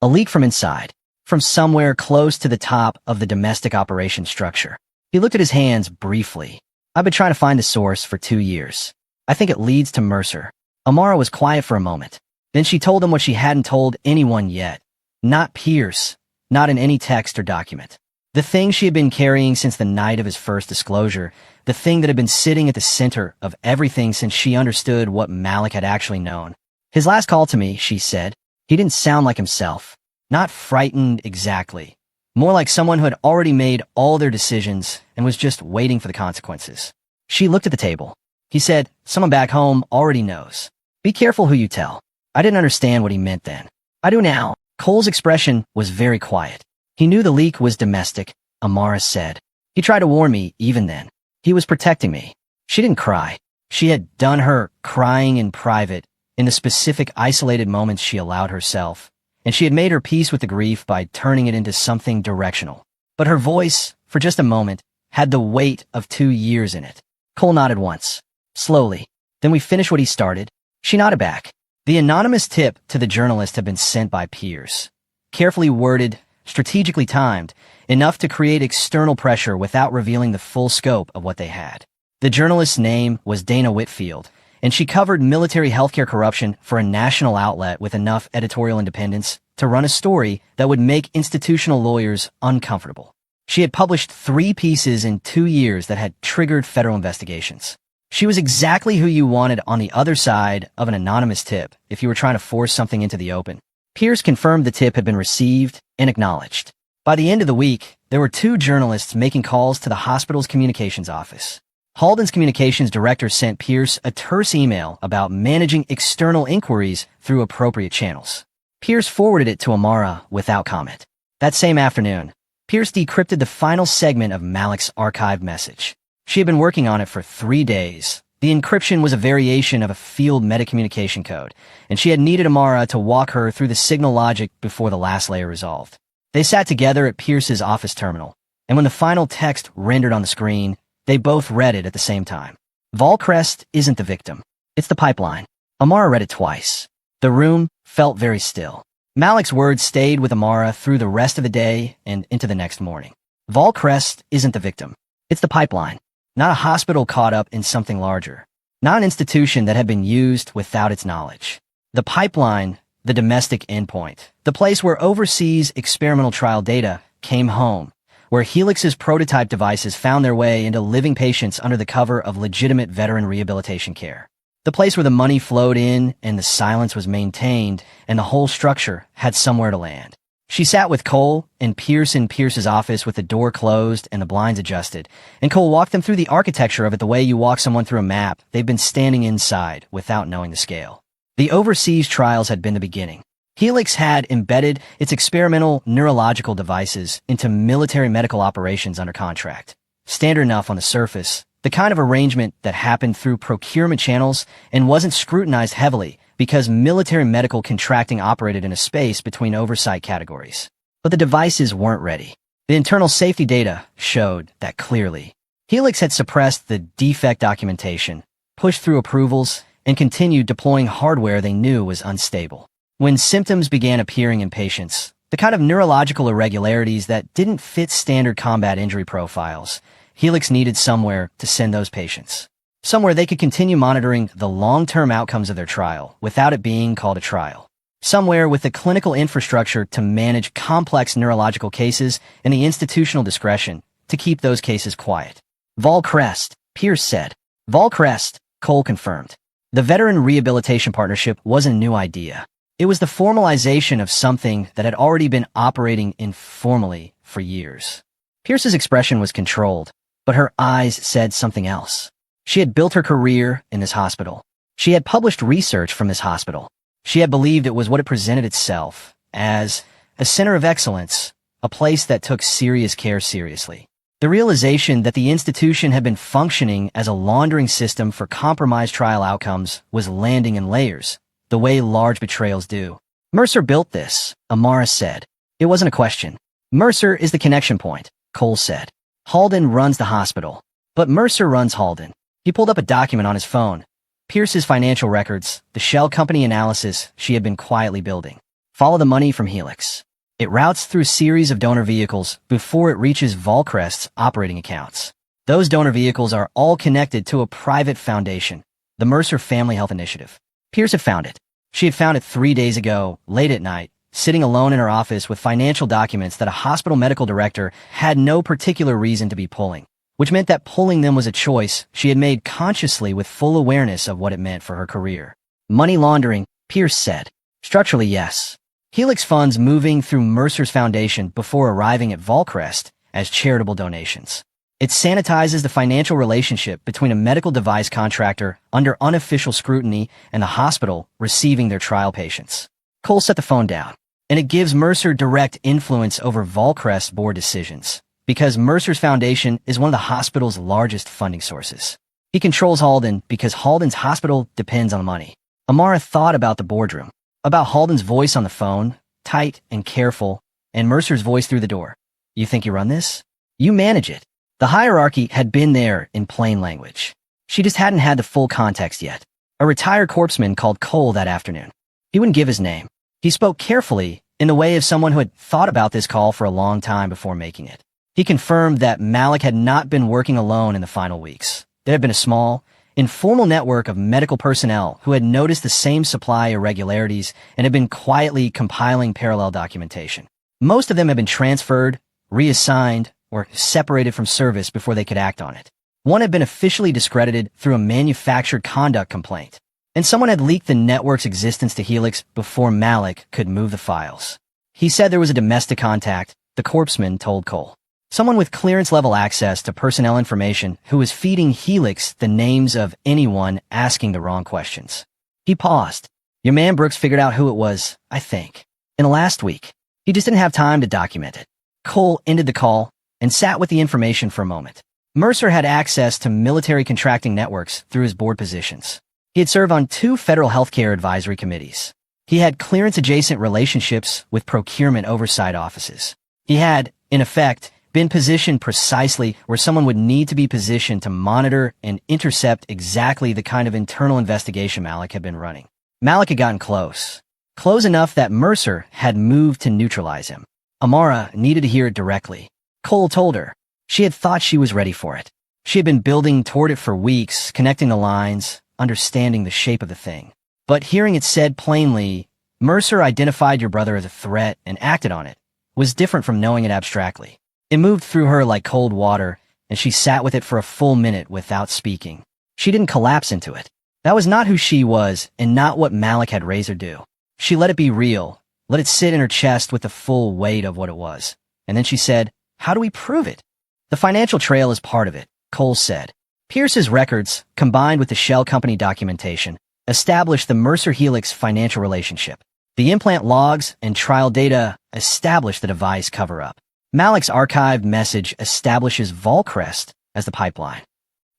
A leak from inside. From somewhere close to the top of the domestic operations structure." He looked at his hands briefly. "I've been trying to find the source for 2 years. I think it leads to Mercer." Amara was quiet for a moment. Then she told him what she hadn't told anyone yet. Not Pierce. Not in any text or document. The thing she had been carrying since the night of his first disclosure. The thing that had been sitting at the center of everything since she understood what Malik had actually known. "His last call to me," she said. "He didn't sound like himself. Not frightened exactly. More like someone who had already made all their decisions and was just waiting for the consequences." She looked at the table. He said, "Someone back home already knows. Be careful who you tell." I didn't understand what he meant then. I do now. Cole's expression was very quiet. "He knew the leak was domestic," Amara said. "He tried to warn me even then. He was protecting me." She didn't cry. She had done her crying in private, in the specific isolated moments she allowed herself, and she had made her peace with the grief by turning it into something directional. But her voice, for just a moment, had the weight of 2 years in it. Cole nodded once. Slowly. "Then we finish what he started?" She nodded back. The anonymous tip to the journalist had been sent by Pierce. Carefully worded, strategically timed, enough to create external pressure without revealing the full scope of what they had. The journalist's name was Dana Whitfield, and she covered military healthcare corruption for a national outlet with enough editorial independence to run a story that would make institutional lawyers uncomfortable. She had published 3 pieces in 2 years that had triggered federal investigations. She was exactly who you wanted on the other side of an anonymous tip if you were trying to force something into the open. Pierce confirmed the tip had been received and acknowledged. By the end of the week, there were 2 journalists making calls to the hospital's communications office. Halden's communications director sent Pierce a terse email about managing external inquiries through appropriate channels. Pierce forwarded it to Amara without comment. That same afternoon, Pierce decrypted the final segment of Malik's archived message. She had been working on it for 3 days. The encryption was a variation of a field metacommunication code, and she had needed Amara to walk her through the signal logic before the last layer resolved. They sat together at Pierce's office terminal, and when the final text rendered on the screen, they both read it at the same time. "Volcrest isn't the victim. It's the pipeline." Amara read it twice. The room felt very still. Malik's words stayed with Amara through the rest of the day and into the next morning. "Volcrest isn't the victim. It's the pipeline. Not a hospital caught up in something larger. Not an institution that had been used without its knowledge. The pipeline, the domestic endpoint, the place where overseas experimental trial data came home, where Helix's prototype devices found their way into living patients under the cover of legitimate veteran rehabilitation care. The place where the money flowed in and the silence was maintained and the whole structure had somewhere to land. She sat with Cole and Pierce in Pierce's office with the door closed and the blinds adjusted, and Cole walked them through the architecture of it the way you walk someone through a map they've been standing inside without knowing the scale. The overseas trials had been the beginning. Helix had embedded its experimental neurological devices into military medical operations under contract. Standard enough on the surface, the kind of arrangement that happened through procurement channels and wasn't scrutinized heavily because military medical contracting operated in a space between oversight categories. But the devices weren't ready. The internal safety data showed that clearly. Helix had suppressed the defect documentation, pushed through approvals, and continued deploying hardware they knew was unstable. When symptoms began appearing in patients, the kind of neurological irregularities that didn't fit standard combat injury profiles, Helix needed somewhere to send those patients. Somewhere they could continue monitoring the long-term outcomes of their trial without it being called a trial. Somewhere with the clinical infrastructure to manage complex neurological cases and the institutional discretion to keep those cases quiet. Volcrest, Pierce said. Volcrest, Cole confirmed. The Veteran Rehabilitation Partnership wasn't a new idea. It was the formalization of something that had already been operating informally for years. Pierce's expression was controlled, but her eyes said something else. She had built her career in this hospital. She had published research from this hospital. She had believed it was what it presented itself as a center of excellence, a place that took serious care seriously. The realization that the institution had been functioning as a laundering system for compromised trial outcomes was landing in layers, the way large betrayals do. Mercer built this, Amara said. It wasn't a question. Mercer is the connection point, Cole said. Halden runs the hospital. But Mercer runs Halden. He pulled up a document on his phone. Pierce's financial records, the shell company analysis she had been quietly building. Follow the money from Helix. It routes through a series of donor vehicles before it reaches Volcrest's operating accounts. Those donor vehicles are all connected to a private foundation, the Mercer Family Health Initiative. Pierce had found it. She had found it 3 days ago, late at night, sitting alone in her office with financial documents that a hospital medical director had no particular reason to be pulling, which meant that pulling them was a choice she had made consciously with full awareness of what it meant for her career. Money laundering, Pierce said. Structurally, yes. Helix funds moving through Mercer's foundation before arriving at Volcrest as charitable donations. It sanitizes the financial relationship between a medical device contractor under unofficial scrutiny and the hospital receiving their trial patients. Cole set the phone down, and it gives Mercer direct influence over Volcrest's board decisions, because Mercer's foundation is one of the hospital's largest funding sources. He controls Halden because Halden's hospital depends on money. Amara thought about the boardroom, about Halden's voice on the phone, tight and careful, and Mercer's voice through the door. You think you run this? You manage it. The hierarchy had been there in plain language. She just hadn't had the full context yet. A retired corpsman called Cole that afternoon. He wouldn't give his name. He spoke carefully, in the way of someone who had thought about this call for a long time before making it. He confirmed that Malik had not been working alone in the final weeks. There had been a small, informal network of medical personnel who had noticed the same supply irregularities and had been quietly compiling parallel documentation. Most of them had been transferred, reassigned, or separated from service before they could act on it. One had been officially discredited through a manufactured conduct complaint, and someone had leaked the network's existence to Helix before Malik could move the files. He said there was a domestic contact, the corpsman told Cole. Someone with clearance-level access to personnel information who was feeding Helix the names of anyone asking the wrong questions. He paused. Your man Brooks figured out who it was, I think, in the last week. He just didn't have time to document it. Cole ended the call and sat with the information for a moment. Mercer had access to military contracting networks through his board positions. He had served on 2 federal healthcare advisory committees. He had clearance-adjacent relationships with procurement oversight offices. He had, in effect, been positioned precisely where someone would need to be positioned to monitor and intercept exactly the kind of internal investigation Malik had been running. Malik had gotten close. Close enough that Mercer had moved to neutralize him. Amara needed to hear it directly. Cole told her. She had thought she was ready for it. She had been building toward it for weeks, connecting the lines, understanding the shape of the thing. But hearing it said plainly, Mercer identified your brother as a threat and acted on it, was different from knowing it abstractly. It moved through her like cold water, and she sat with it for a full minute without speaking. She didn't collapse into it. That was not who she was, and not what Malik had raised her do. She let it be real, let it sit in her chest with the full weight of what it was. And then she said, how do we prove it? The financial trail is part of it, Cole said. Pierce's records, combined with the shell company documentation, established the Mercer-Helix financial relationship. The implant logs and trial data established the device cover-up. Malik's archived message establishes Volcrest as the pipeline.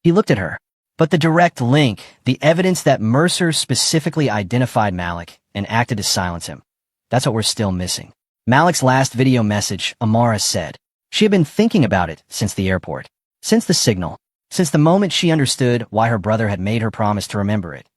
He looked at her. But the direct link, the evidence that Mercer specifically identified Malik and acted to silence him, that's what we're still missing. Malik's last video message, Amara said. She had been thinking about it since the airport, since the signal, since the moment she understood why her brother had made her promise to remember it.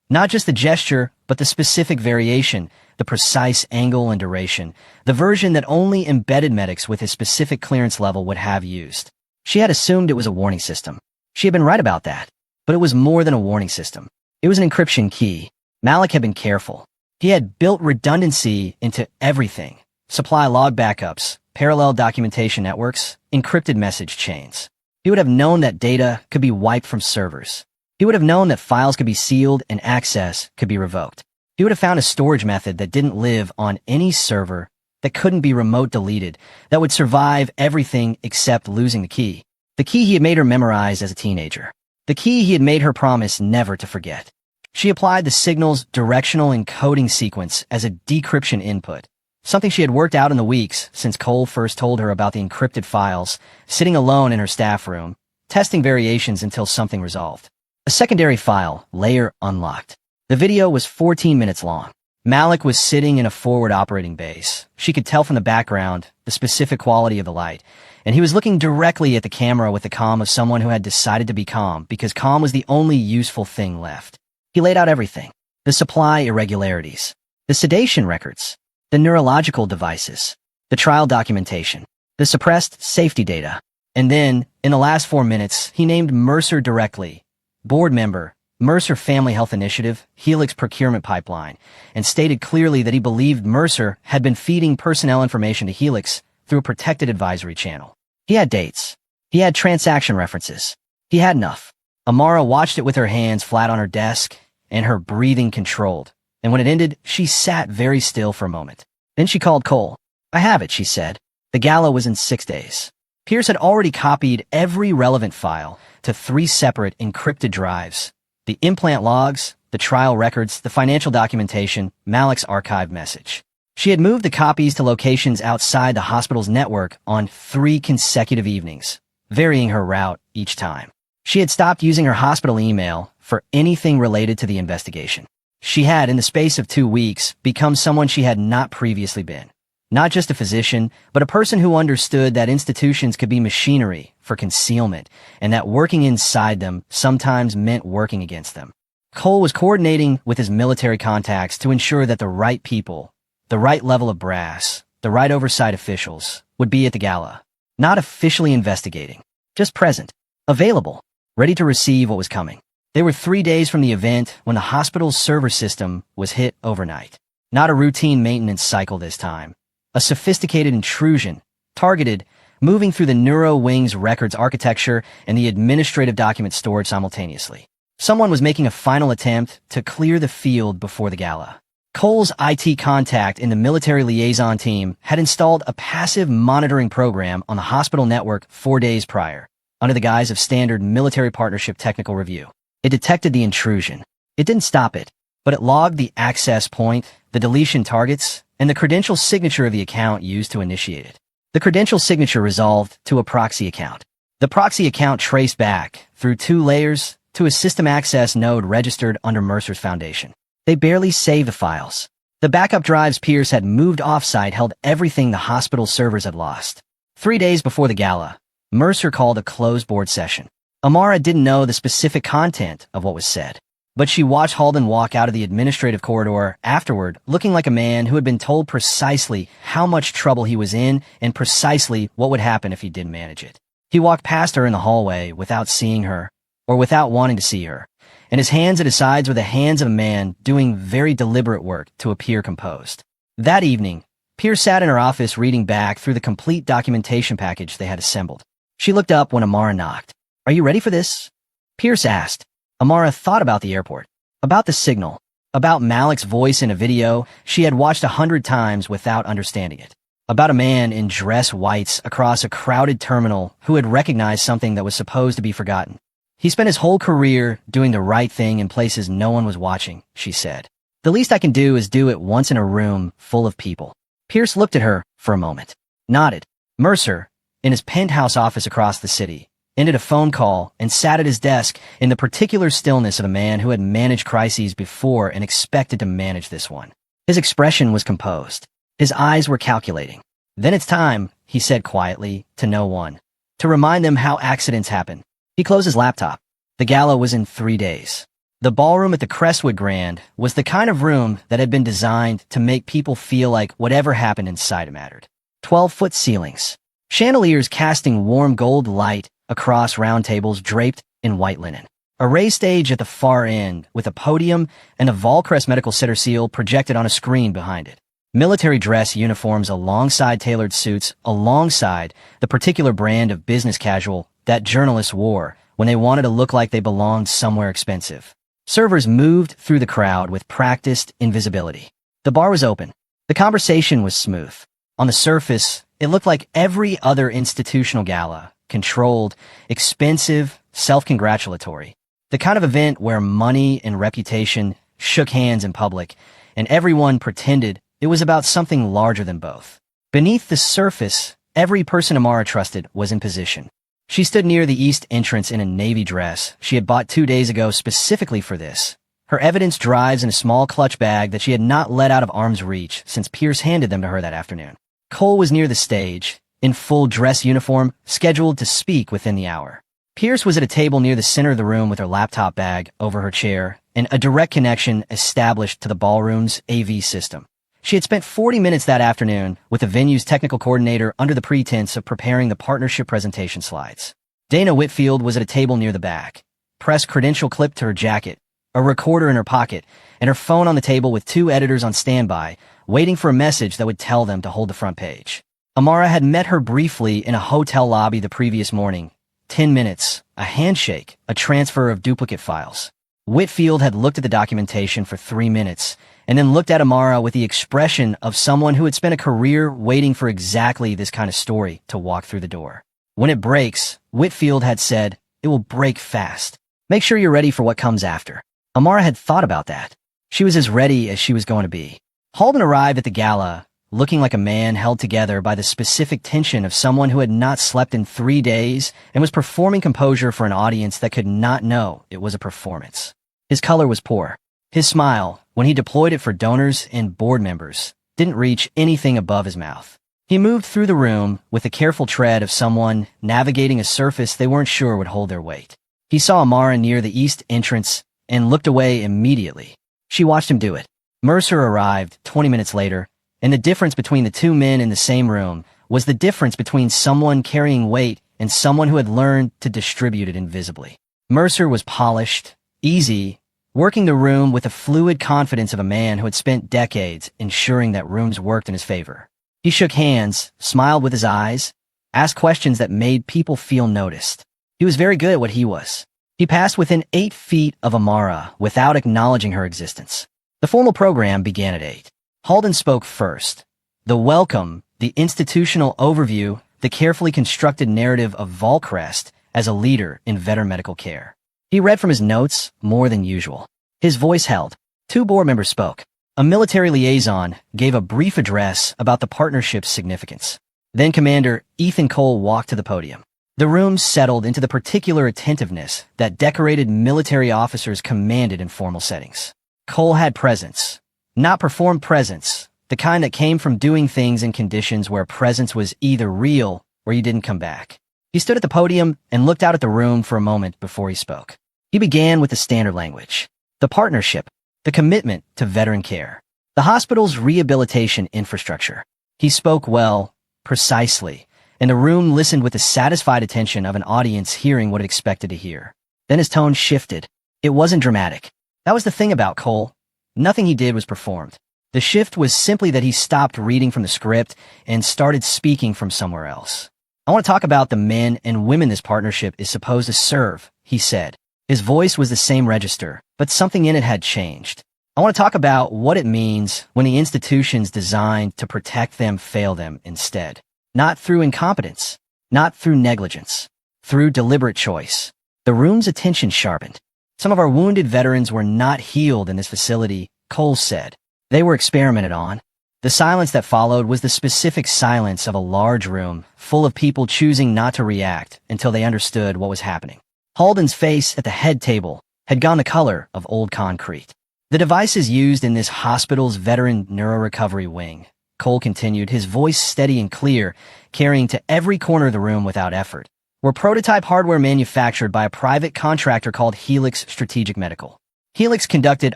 Not just the gesture, but the specific variation, the precise angle and duration, the version that only embedded medics with a specific clearance level would have used. She had assumed it was a warning system. She had been right about that. But it was more than a warning system. It was an encryption key. Malik had been careful. He had built redundancy into everything. Supply log backups, parallel documentation networks, encrypted message chains. He would have known that data could be wiped from servers. He would have known that files could be sealed and access could be revoked. He would have found a storage method that didn't live on any server, that couldn't be remote deleted, that would survive everything except losing the key. The key he had made her memorize as a teenager. The key he had made her promise never to forget. She applied the signal's directional encoding sequence as a decryption input, something she had worked out in the weeks since Cole first told her about the encrypted files, sitting alone in her staff room, testing variations until something resolved. A secondary file, layer unlocked. The video was 14 minutes long. Malik was sitting in a forward operating base. She could tell from the background the specific quality of the light, and he was looking directly at the camera with the calm of someone who had decided to be calm because calm was the only useful thing left. He laid out everything. The supply irregularities, the sedation records, the neurological devices, the trial documentation, the suppressed safety data. And then, in the last 4 minutes, he named Mercer directly, board member, Mercer Family Health Initiative, Helix Procurement Pipeline, and stated clearly that he believed Mercer had been feeding personnel information to Helix through a protected advisory channel. He had dates. He had transaction references. He had enough. Amara watched it with her hands flat on her desk and her breathing controlled. And when it ended, she sat very still for a moment. Then she called Cole. "I have it," she said. The gala was in 6 days. Pierce had already copied every relevant file to 3 separate encrypted drives. The implant logs, the trial records, the financial documentation, Malik's archived message. She had moved the copies to locations outside the hospital's network on 3 consecutive evenings, varying her route each time. She had stopped using her hospital email for anything related to the investigation. She had, in the space of 2 weeks, become someone she had not previously been. Not just a physician, but a person who understood that institutions could be machinery for concealment, and that working inside them sometimes meant working against them. Cole was coordinating with his military contacts to ensure that the right people, the right level of brass, the right oversight officials would be at the gala. Not officially investigating, just present, available, ready to receive what was coming. They were 3 days from the event when the hospital's server system was hit overnight. Not a routine maintenance cycle this time. A sophisticated intrusion, targeted, moving through the Neuro Wing's records architecture and the administrative documents stored simultaneously. Someone was making a final attempt to clear the field before the gala. Cole's IT contact in the military liaison team had installed a passive monitoring program on the hospital network 4 days prior, under the guise of standard military partnership technical review. It detected the intrusion. It didn't stop it, but it logged the access point, the deletion targets, and the credential signature of the account used to initiate it. The credential signature resolved to a proxy account. The proxy account traced back, through 2 layers, to a system access node registered under Mercer's foundation. They barely saved the files. The backup drives Pierce had moved off-site held everything the hospital servers had lost. 3 days before the gala, Mercer called a closed board session. Amara didn't know the specific content of what was said, but she watched Halden walk out of the administrative corridor afterward, looking like a man who had been told precisely how much trouble he was in and precisely what would happen if he didn't manage it. He walked past her in the hallway without seeing her, or without wanting to see her, and his hands at his sides were the hands of a man doing very deliberate work to appear composed. That evening, Pierce sat in her office reading back through the complete documentation package they had assembled. She looked up when Amara knocked. "Are you ready for this?" Pierce asked. Amara thought about the airport, about the signal, about Malik's voice in a video she had watched 100 times without understanding it, about a man in dress whites across a crowded terminal who had recognized something that was supposed to be forgotten. "He spent his whole career doing the right thing in places no one was watching," she said. "The least I can do is do it once in a room full of people." Pierce looked at her for a moment, nodded. Mercer, in his penthouse office across the city, ended a phone call and sat at his desk in the particular stillness of a man who had managed crises before and expected to manage this one. His expression was composed. His eyes were calculating. "Then it's time," he said quietly, to no one, "to remind them how accidents happen." He closed his laptop. The gala was in 3 days. The ballroom at the Crestwood Grand was the kind of room that had been designed to make people feel like whatever happened inside it mattered. 12-foot ceilings. Chandeliers casting warm gold light across round tables draped in white linen. A raised stage at the far end with a podium and a Volcrest medical center seal projected on a screen behind it. Military dress uniforms alongside tailored suits, alongside the particular brand of business casual that journalists wore when they wanted to look like they belonged somewhere expensive. Servers moved through the crowd with practiced invisibility. The bar was open. The conversation was smooth. On the surface, it looked like every other institutional gala, controlled, expensive, self-congratulatory. The kind of event where money and reputation shook hands in public, and everyone pretended It was about something larger than both. Beneath the surface, every person Amara trusted was in position. She stood near the east entrance in a navy dress she had bought 2 days ago specifically for this. Her evidence drives in a small clutch bag that she had not let out of arm's reach since Pierce handed them to her that afternoon. Cole was near the stage, in full dress uniform, scheduled to speak within the hour. Pierce was at a table near the center of the room with her laptop bag over her chair and a direct connection established to the ballroom's AV system. She had spent 40 minutes that afternoon with the venue's technical coordinator under the pretense of preparing the partnership presentation slides. Dana Whitfield was at a table near the back, press credential clipped to her jacket, a recorder in her pocket, and her phone on the table with 2 editors on standby, waiting for a message that would tell them to hold the front page. Amara had met her briefly in a hotel lobby the previous morning. 10 minutes, a handshake, a transfer of duplicate files. Whitfield had looked at the documentation for 3 minutes, and then looked at Amara with the expression of someone who had spent a career waiting for exactly this kind of story to walk through the door. When it breaks, Whitfield had said, it will break fast. Make sure you're ready for what comes after. Amara had thought about that. She was as ready as she was going to be. Halden arrived at the gala, looking like a man held together by the specific tension of someone who had not slept in 3 days and was performing composure for an audience that could not know it was a performance. His color was poor. His smile, when he deployed it for donors and board members, didn't reach anything above his mouth. He moved through the room with the careful tread of someone navigating a surface they weren't sure would hold their weight. He saw Amara near the east entrance and looked away immediately. She watched him do it. Mercer arrived 20 minutes later, and the difference between the 2 men in the same room was the difference between someone carrying weight and someone who had learned to distribute it invisibly. Mercer was polished, easy, working the room with the fluid confidence of a man who had spent decades ensuring that rooms worked in his favor. He shook hands, smiled with his eyes, asked questions that made people feel noticed. He was very good at what he was. He passed within 8 feet of Amara without acknowledging her existence. The formal program began at 8. Halden spoke first. The welcome, the institutional overview, the carefully constructed narrative of Volcrest as a leader in veteran medical care. He read from his notes more than usual. His voice held. 2 board members spoke. A military liaison gave a brief address about the partnership's significance. Then Commander Ethan Cole walked to the podium. The room settled into the particular attentiveness that decorated military officers commanded in formal settings. Cole had presence. Not performed presence, the kind that came from doing things in conditions where presence was either real or you didn't come back. He stood at the podium and looked out at the room for a moment before he spoke. He began with the standard language. The partnership, the commitment to veteran care, the hospital's rehabilitation infrastructure. He spoke well, precisely, and the room listened with the satisfied attention of an audience hearing what it expected to hear. Then his tone shifted. It wasn't dramatic. That was the thing about Cole. Nothing he did was performed. The shift was simply that he stopped reading from the script and started speaking from somewhere else. I want to talk about the men and women this partnership is supposed to serve, he said. His voice was the same register, but something in it had changed. I want to talk about what it means when the institutions designed to protect them fail them instead. Not through incompetence, not through negligence, through deliberate choice. The room's attention sharpened. Some of our wounded veterans were not healed in this facility, Cole said. They were experimented on. The silence that followed was the specific silence of a large room full of people choosing not to react until they understood what was happening. Halden's face at the head table had gone the color of old concrete. The devices used in this hospital's veteran neurorecovery wing, Cole continued, his voice steady and clear, carrying to every corner of the room without effort, were prototype hardware manufactured by a private contractor called Helix Strategic Medical. Helix conducted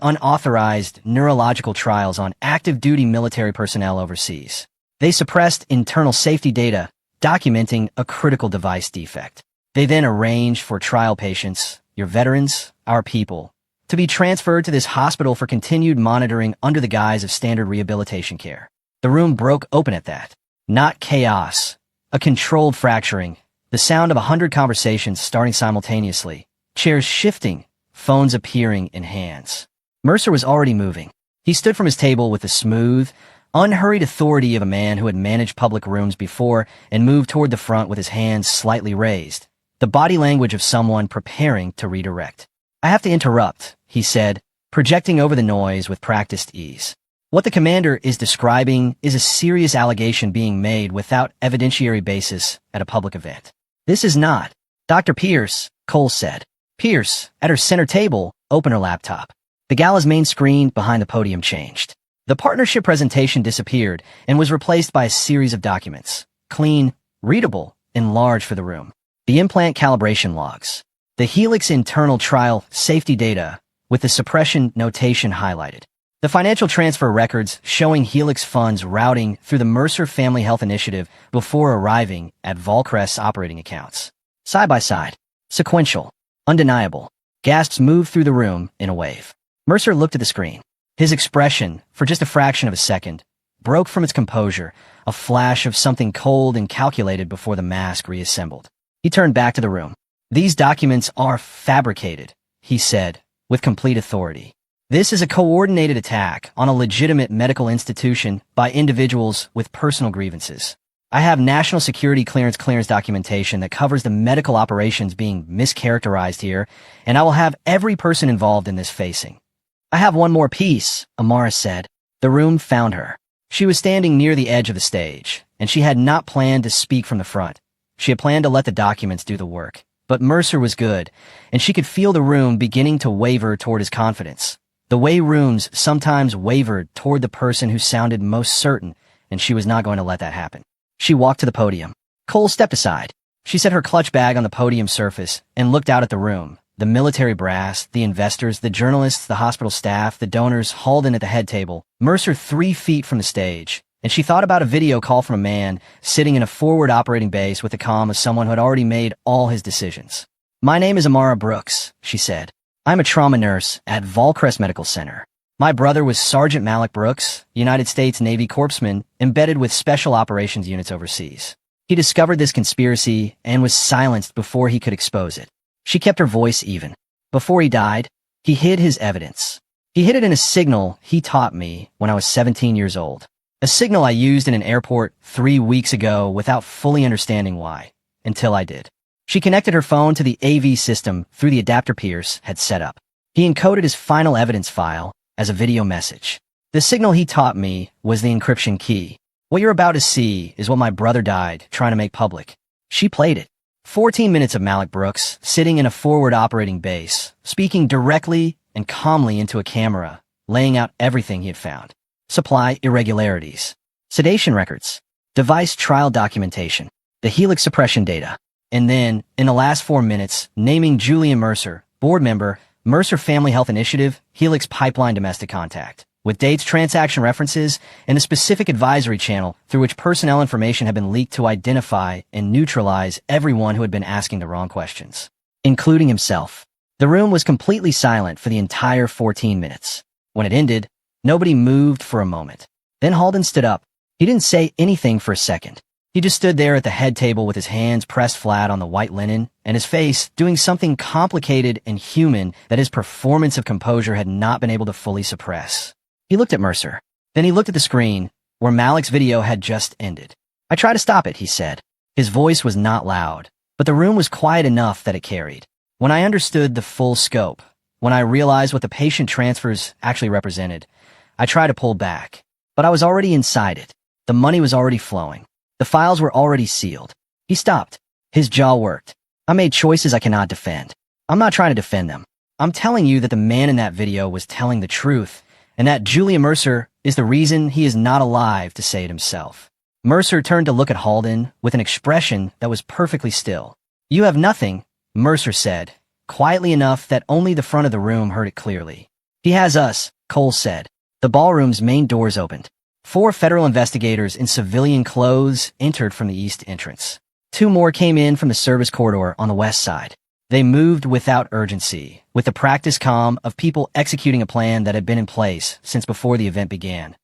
unauthorized neurological trials on active-duty military personnel overseas. They suppressed internal safety data, documenting a critical device defect. They then arranged for trial patients, your veterans, our people, to be transferred to this hospital for continued monitoring under the guise of standard rehabilitation care. The room broke open at that. Not chaos, a controlled fracturing, the sound of 100 conversations starting simultaneously, chairs shifting, phones appearing in hands. Mercer was already moving. He stood from his table with the smooth, unhurried authority of a man who had managed public rooms before and moved toward the front with his hands slightly raised, the body language of someone preparing to redirect. I have to interrupt, he said, projecting over the noise with practiced ease. What the commander is describing is a serious allegation being made without evidentiary basis at a public event. This is not. Dr. Pierce, Cole said. Pierce, at her center table, opened her laptop. The gala's main screen behind the podium changed. The partnership presentation disappeared and was replaced by a series of documents. Clean, readable, and large for the room. The implant calibration logs. The Helix internal trial safety data with the suppression notation highlighted. The financial transfer records showing Helix funds routing through the Mercer Family Health Initiative before arriving at Volcrest's operating accounts. Side by side. Sequential. Undeniable. Gasps moved through the room in a wave. Mercer looked at the screen. His expression, for just a fraction of a second, broke from its composure, a flash of something cold and calculated before the mask reassembled. He turned back to the room. These documents are fabricated, he said, with complete authority. This is a coordinated attack on a legitimate medical institution by individuals with personal grievances. I have national security clearance documentation that covers the medical operations being mischaracterized here, and I will have every person involved in this facing. I have one more piece, Amara said. The room found her. She was standing near the edge of the stage, and she had not planned to speak from the front. She had planned to let the documents do the work. But Mercer was good, and she could feel the room beginning to waver toward his confidence. The way rooms sometimes wavered toward the person who sounded most certain, and she was not going to let that happen. She walked to the podium. Cole stepped aside. She set her clutch bag on the podium surface and looked out at the room. The military brass, the investors, the journalists, the hospital staff, the donors hauled in at the head table. Mercer 3 feet from the stage. And she thought about a video call from a man sitting in a forward operating base with the calm of someone who had already made all his decisions. My name is Amara Brooks, she said. I'm a trauma nurse at Volcrest Medical Center. My brother was Sergeant Malik Brooks, United States Navy corpsman, embedded with special operations units overseas. He discovered this conspiracy and was silenced before he could expose it. She kept her voice even. Before he died, he hid his evidence. He hid it in a signal he taught me when I was 17 years old. A signal I used in an airport 3 weeks ago without fully understanding why, until I did. She connected her phone to the AV system through the adapter Pierce had set up. He encoded his final evidence file as a video message. The signal he taught me was the encryption key. What you're about to see is what my brother died trying to make public. She played it. 14 minutes of Malik Brooks sitting in a forward operating base, speaking directly and calmly into a camera, laying out everything he had found. Supply irregularities, sedation records, device trial documentation, the Helix suppression data, and then, in the last 4 minutes, naming Julian Mercer, board member, Mercer Family Health Initiative, Helix Pipeline Domestic Contact, with dates, transaction references, and the specific advisory channel through which personnel information had been leaked to identify and neutralize everyone who had been asking the wrong questions, including himself. The room was completely silent for the entire 14 minutes. When it ended, nobody moved for a moment. Then Halden stood up. He didn't say anything for a second. He just stood there at the head table with his hands pressed flat on the white linen and his face doing something complicated and human that his performance of composure had not been able to fully suppress. He looked at Mercer. Then he looked at the screen, where Malik's video had just ended. I tried to stop it, he said. His voice was not loud, but the room was quiet enough that it carried. When I understood the full scope, when I realized what the patient transfers actually represented, I tried to pull back, but I was already inside it. The money was already flowing. The files were already sealed. He stopped. His jaw worked. I made choices I cannot defend. I'm not trying to defend them. I'm telling you that the man in that video was telling the truth, and that Julian Mercer is the reason he is not alive to say it himself. Mercer turned to look at Halden with an expression that was perfectly still. You have nothing, Mercer said, quietly enough that only the front of the room heard it clearly. He has us, Cole said. The ballroom's main doors opened. 4 federal investigators in civilian clothes entered from the east entrance. 2 more came in from the service corridor on the west side. They moved without urgency, with the practice calm of people executing a plan that had been in place since before the event began.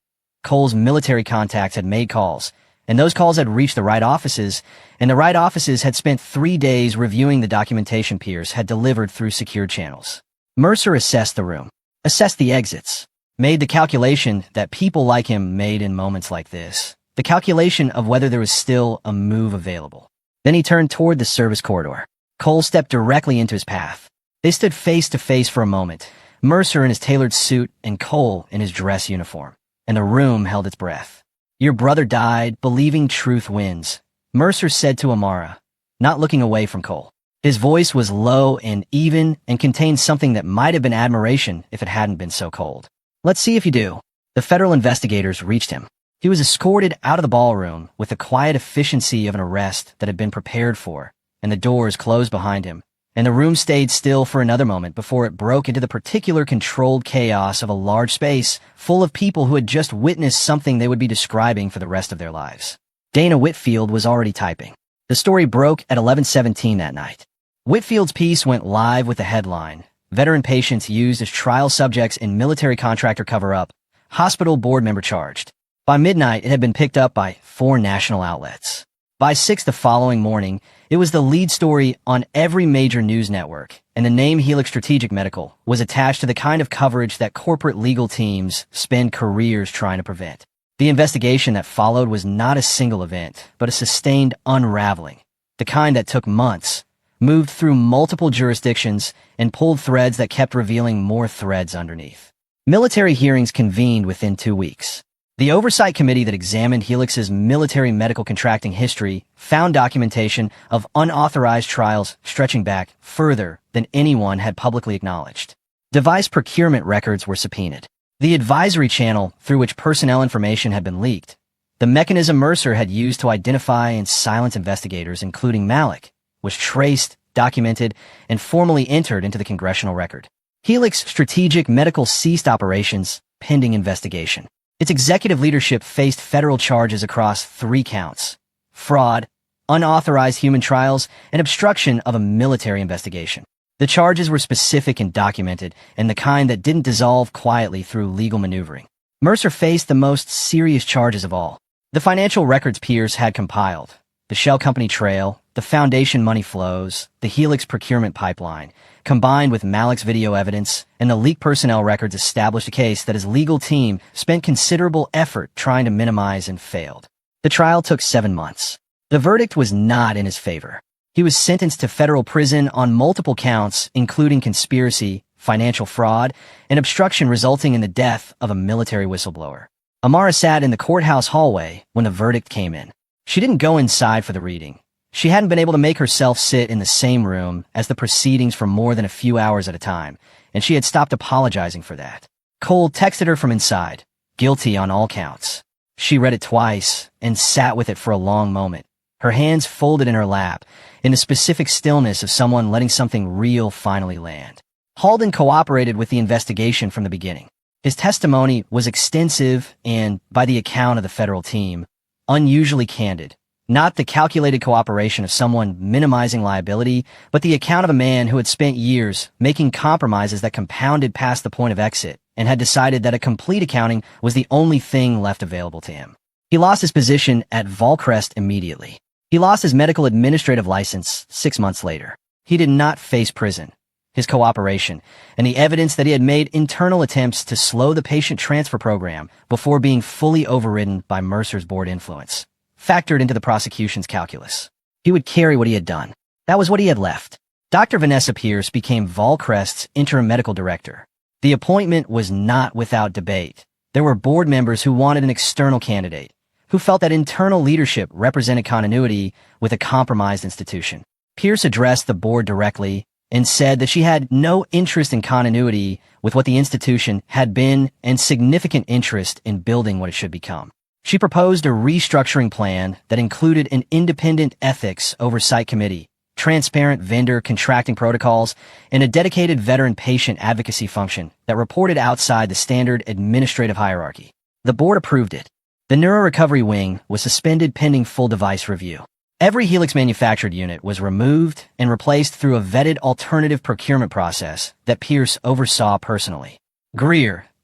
Cole's military contacts had made calls, and those calls had reached the right offices, and the right offices had spent 3 days reviewing the documentation Pierce had delivered through secured channels. Mercer assessed the room, assessed the exits, made the calculation that people like him made in moments like this, the calculation of whether there was still a move available. Then he turned toward the service corridor. Cole stepped directly into his path. They stood face to face for a moment, Mercer in his tailored suit and Cole in his dress uniform. and the room held its breath. "Your brother died, believing truth wins," Mercer said to Amara, not looking away from Cole. His voice was low and even and contained something that might have been admiration if it hadn't been so cold. "Let's see if you do." The federal investigators reached him. He was escorted out of the ballroom with the quiet efficiency of an arrest that had been prepared for, and the doors closed behind him, and the room stayed still for another moment before it broke into the particular controlled chaos of a large space full of people who had just witnessed something they would be describing for the rest of their lives. Dana Whitfield was already typing. The story broke at 11:17 that night. Whitfield's piece went live with the headline, "Veteran patients used as trial subjects in military contractor cover-up, hospital board member charged." By midnight, it had been picked up by 4 national outlets. By 6 the following morning, it was the lead story on every major news network, and the name Helix Strategic Medical was attached to the kind of coverage that corporate legal teams spend careers trying to prevent. The investigation that followed was not a single event, but a sustained unraveling, the kind that took months, moved through multiple jurisdictions, and pulled threads that kept revealing more threads underneath. Military hearings convened within 2 weeks. The oversight committee that examined Helix's military medical contracting history found documentation of unauthorized trials stretching back further than anyone had publicly acknowledged. Device procurement records were subpoenaed. The advisory channel through which personnel information had been leaked, the mechanism Mercer had used to identify and silence investigators, including Malik, was traced, documented, and formally entered into the congressional record. Helix Strategic Medical ceased operations pending investigation. Its executive leadership faced federal charges across 3 counts: fraud, unauthorized human trials, and obstruction of a military investigation. The charges were specific and documented, and the kind that didn't dissolve quietly through legal maneuvering. Mercer faced the most serious charges of all. The financial records Pierce had compiled, the shell company trail, the foundation money flows, the Helix procurement pipeline, combined with Malik's video evidence and the leaked personnel records, established a case that his legal team spent considerable effort trying to minimize and failed. The trial took 7 months. The verdict was not in his favor. He was sentenced to federal prison on multiple counts, including conspiracy, financial fraud, and obstruction resulting in the death of a military whistleblower. Amara sat in the courthouse hallway when the verdict came in. She didn't go inside for the reading. She hadn't been able to make herself sit in the same room as the proceedings for more than a few hours at a time, and she had stopped apologizing for that. Cole texted her from inside, guilty on all counts. She read it twice and sat with it for a long moment, her hands folded in her lap, in the specific stillness of someone letting something real finally land. Halden cooperated with the investigation from the beginning. His testimony was extensive and, by the account of the federal team, unusually candid. Not the calculated cooperation of someone minimizing liability, but the account of a man who had spent years making compromises that compounded past the point of exit and had decided that a complete accounting was the only thing left available to him. He lost his position at Volcrest immediately. He lost his medical administrative license 6 months later. He did not face prison. His cooperation and the evidence that he had made internal attempts to slow the patient transfer program before being fully overridden by Mercer's board influence factored into the prosecution's calculus. He would carry what he had done. That was what he had left. Dr. Vanessa Pierce became Volcrest's interim medical director. The appointment was not without debate. There were board members who wanted an external candidate, who felt that internal leadership represented continuity with a compromised institution. Pierce addressed the board directly and said that she had no interest in continuity with what the institution had been and significant interest in building what it should become. She proposed a restructuring plan that included an independent ethics oversight committee, transparent vendor contracting protocols, and a dedicated veteran patient advocacy function that reported outside the standard administrative hierarchy. The board approved it. The neurorecovery wing was suspended pending full device review. Every Helix manufactured unit was removed and replaced through a vetted alternative procurement process that Pierce oversaw personally.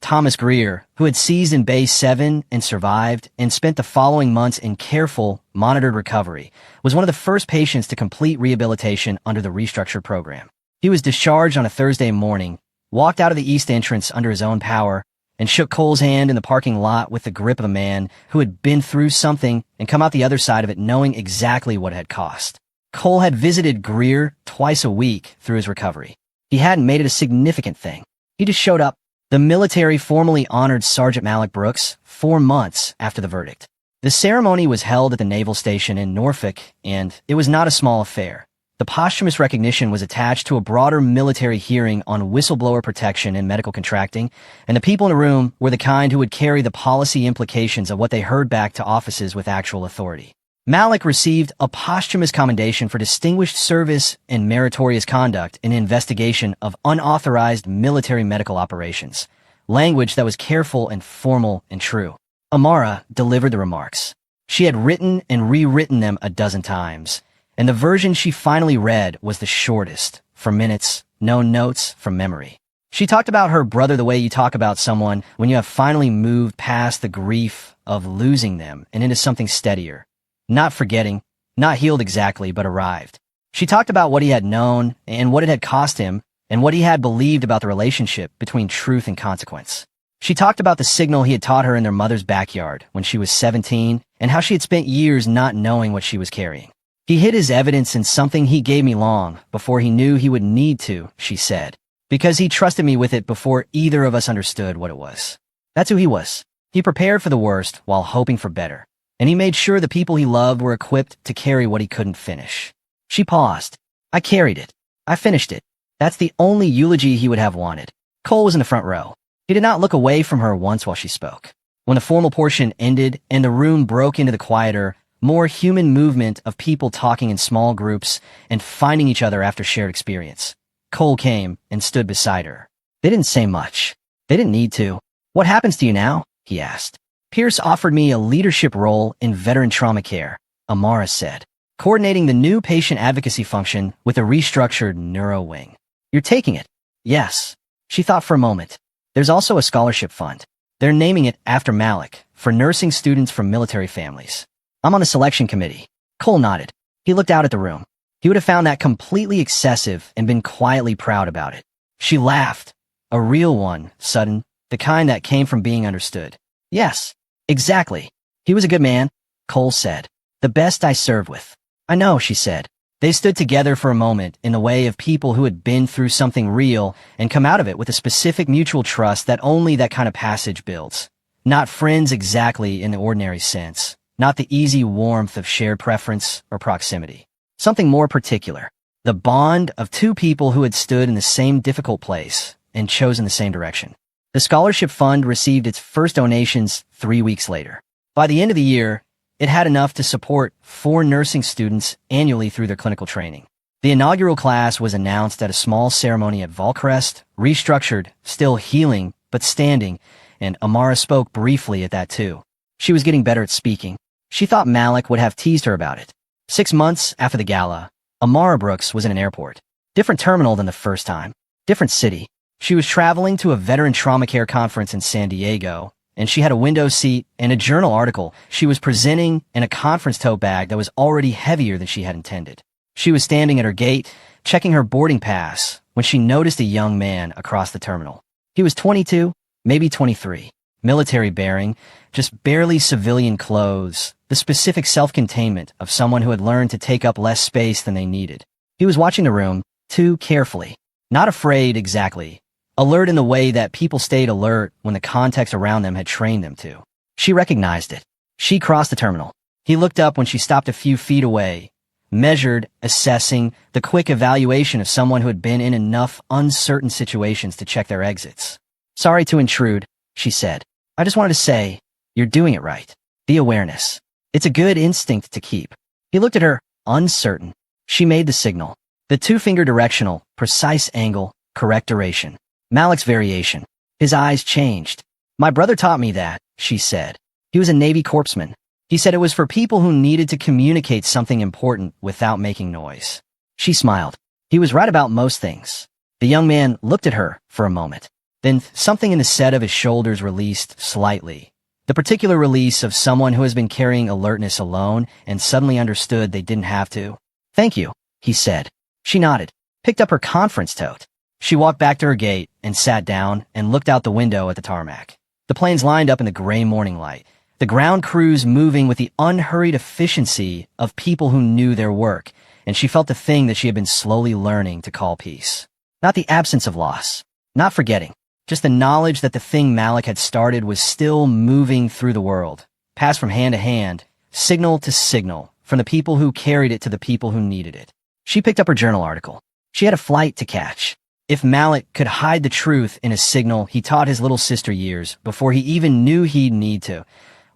Thomas Greer, who had seized in Bay 7 and survived and spent the following months in careful, monitored recovery, was one of the first patients to complete rehabilitation under the restructured program. He was discharged on a Thursday morning, walked out of the east entrance under his own power, and shook Cole's hand in the parking lot with the grip of a man who had been through something and come out the other side of it knowing exactly what it had cost. Cole had visited Greer twice a week through his recovery. He hadn't made it a significant thing. He just showed up. The military formally honored Sergeant Malik Brooks 4 months after the verdict. The ceremony was held at the naval station in Norfolk, and it was not a small affair. The posthumous recognition was attached to a broader military hearing on whistleblower protection and medical contracting, and the people in the room were the kind who would carry the policy implications of what they heard back to offices with actual authority. Malik received a posthumous commendation for distinguished service and meritorious conduct in an investigation of unauthorized military medical operations, language that was careful and formal and true. Amara delivered the remarks. She had written and rewritten them a dozen times, and the version she finally read was the shortest, for minutes, no notes from memory. She talked about her brother the way you talk about someone when you have finally moved past the grief of losing them and into something steadier. Not forgetting, not healed exactly, but arrived. She talked about what he had known and what it had cost him and what he had believed about the relationship between truth and consequence. She talked about the signal he had taught her in their mother's backyard when she was 17 and how she had spent years not knowing what she was carrying. He hid his evidence in something he gave me long before he knew he would need to, she said, because he trusted me with it before either of us understood what it was. That's who he was. He prepared for the worst while hoping for better, and he made sure the people he loved were equipped to carry what he couldn't finish. She paused. I carried it. I finished it. That's the only eulogy he would have wanted. Cole was in the front row. He did not look away from her once while she spoke. When the formal portion ended and the room broke into the quieter, more human movement of people talking in small groups and finding each other after shared experience, Cole came and stood beside her. They didn't say much. They didn't need to. What happens to you now? He asked. Pierce offered me a leadership role in veteran trauma care, Amara said, coordinating the new patient advocacy function with a restructured neuro wing. You're taking it? Yes. She thought for a moment. There's also a scholarship fund. They're naming it after Malik, for nursing students from military families. I'm on the selection committee. Cole nodded. He looked out at the room. He would have found that completely excessive and been quietly proud about it. She laughed. A real one, sudden, the kind that came from being understood. Yes, exactly. He was a good man, Cole said. The best I served with. I know, she said. They stood together for a moment in the way of people who had been through something real and come out of it with a specific mutual trust that only that kind of passage builds. Not friends exactly in the ordinary sense. Not the easy warmth of shared preference or proximity. Something more particular. The bond of two people who had stood in the same difficult place and chosen the same direction. The scholarship fund received its first donations 3 weeks later. By the end of the year, it had enough to support 4 nursing students annually through their clinical training. The inaugural class was announced at a small ceremony at Volcrest, restructured, still healing, but standing, and Amara spoke briefly at that too. She was getting better at speaking. She thought Malik would have teased her about it. 6 months after the gala, Amara Brooks was in an airport. Different terminal than the first time. Different city. She was traveling to a veteran trauma care conference in San Diego, and she had a window seat and a journal article she was presenting in a conference tote bag that was already heavier than she had intended. She was standing at her gate, checking her boarding pass, when she noticed a young man across the terminal. He was 22, maybe 23. Military bearing, just barely civilian clothes, the specific self-containment of someone who had learned to take up less space than they needed. He was watching the room, too carefully. Not afraid exactly. Alert in the way that people stayed alert when the context around them had trained them to. She recognized it. She crossed the terminal. He looked up when she stopped a few feet away, measured, assessing, the quick evaluation of someone who had been in enough uncertain situations to check their exits. Sorry to intrude, she said. I just wanted to say, you're doing it right. The awareness. It's a good instinct to keep. He looked at her, uncertain. She made the signal. The 2-finger directional, precise angle, correct duration. Malik's variation. His eyes changed. My brother taught me that, she said. He was a Navy corpsman. He said it was for people who needed to communicate something important without making noise. She smiled. He was right about most things. The young man looked at her for a moment. Then something in the set of his shoulders released slightly. The particular release of someone who has been carrying alertness alone and suddenly understood they didn't have to. Thank you, he said. She nodded, picked up her conference tote. She walked back to her gate and sat down and looked out the window at the tarmac. The planes lined up in the gray morning light. The ground crews moving with the unhurried efficiency of people who knew their work, and she felt the thing that she had been slowly learning to call peace. Not the absence of loss. Not forgetting. Just the knowledge that the thing Malik had started was still moving through the world, passed from hand to hand, signal to signal, from the people who carried it to the people who needed it. She picked up her journal article. She had a flight to catch. If Malik could hide the truth in a signal he taught his little sister years before he even knew he'd need to,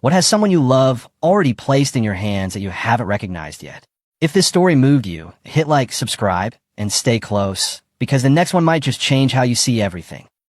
what has someone you love already placed in your hands that you haven't recognized yet? If this story moved you, hit like, subscribe, and stay close, because the next one might just change how you see everything.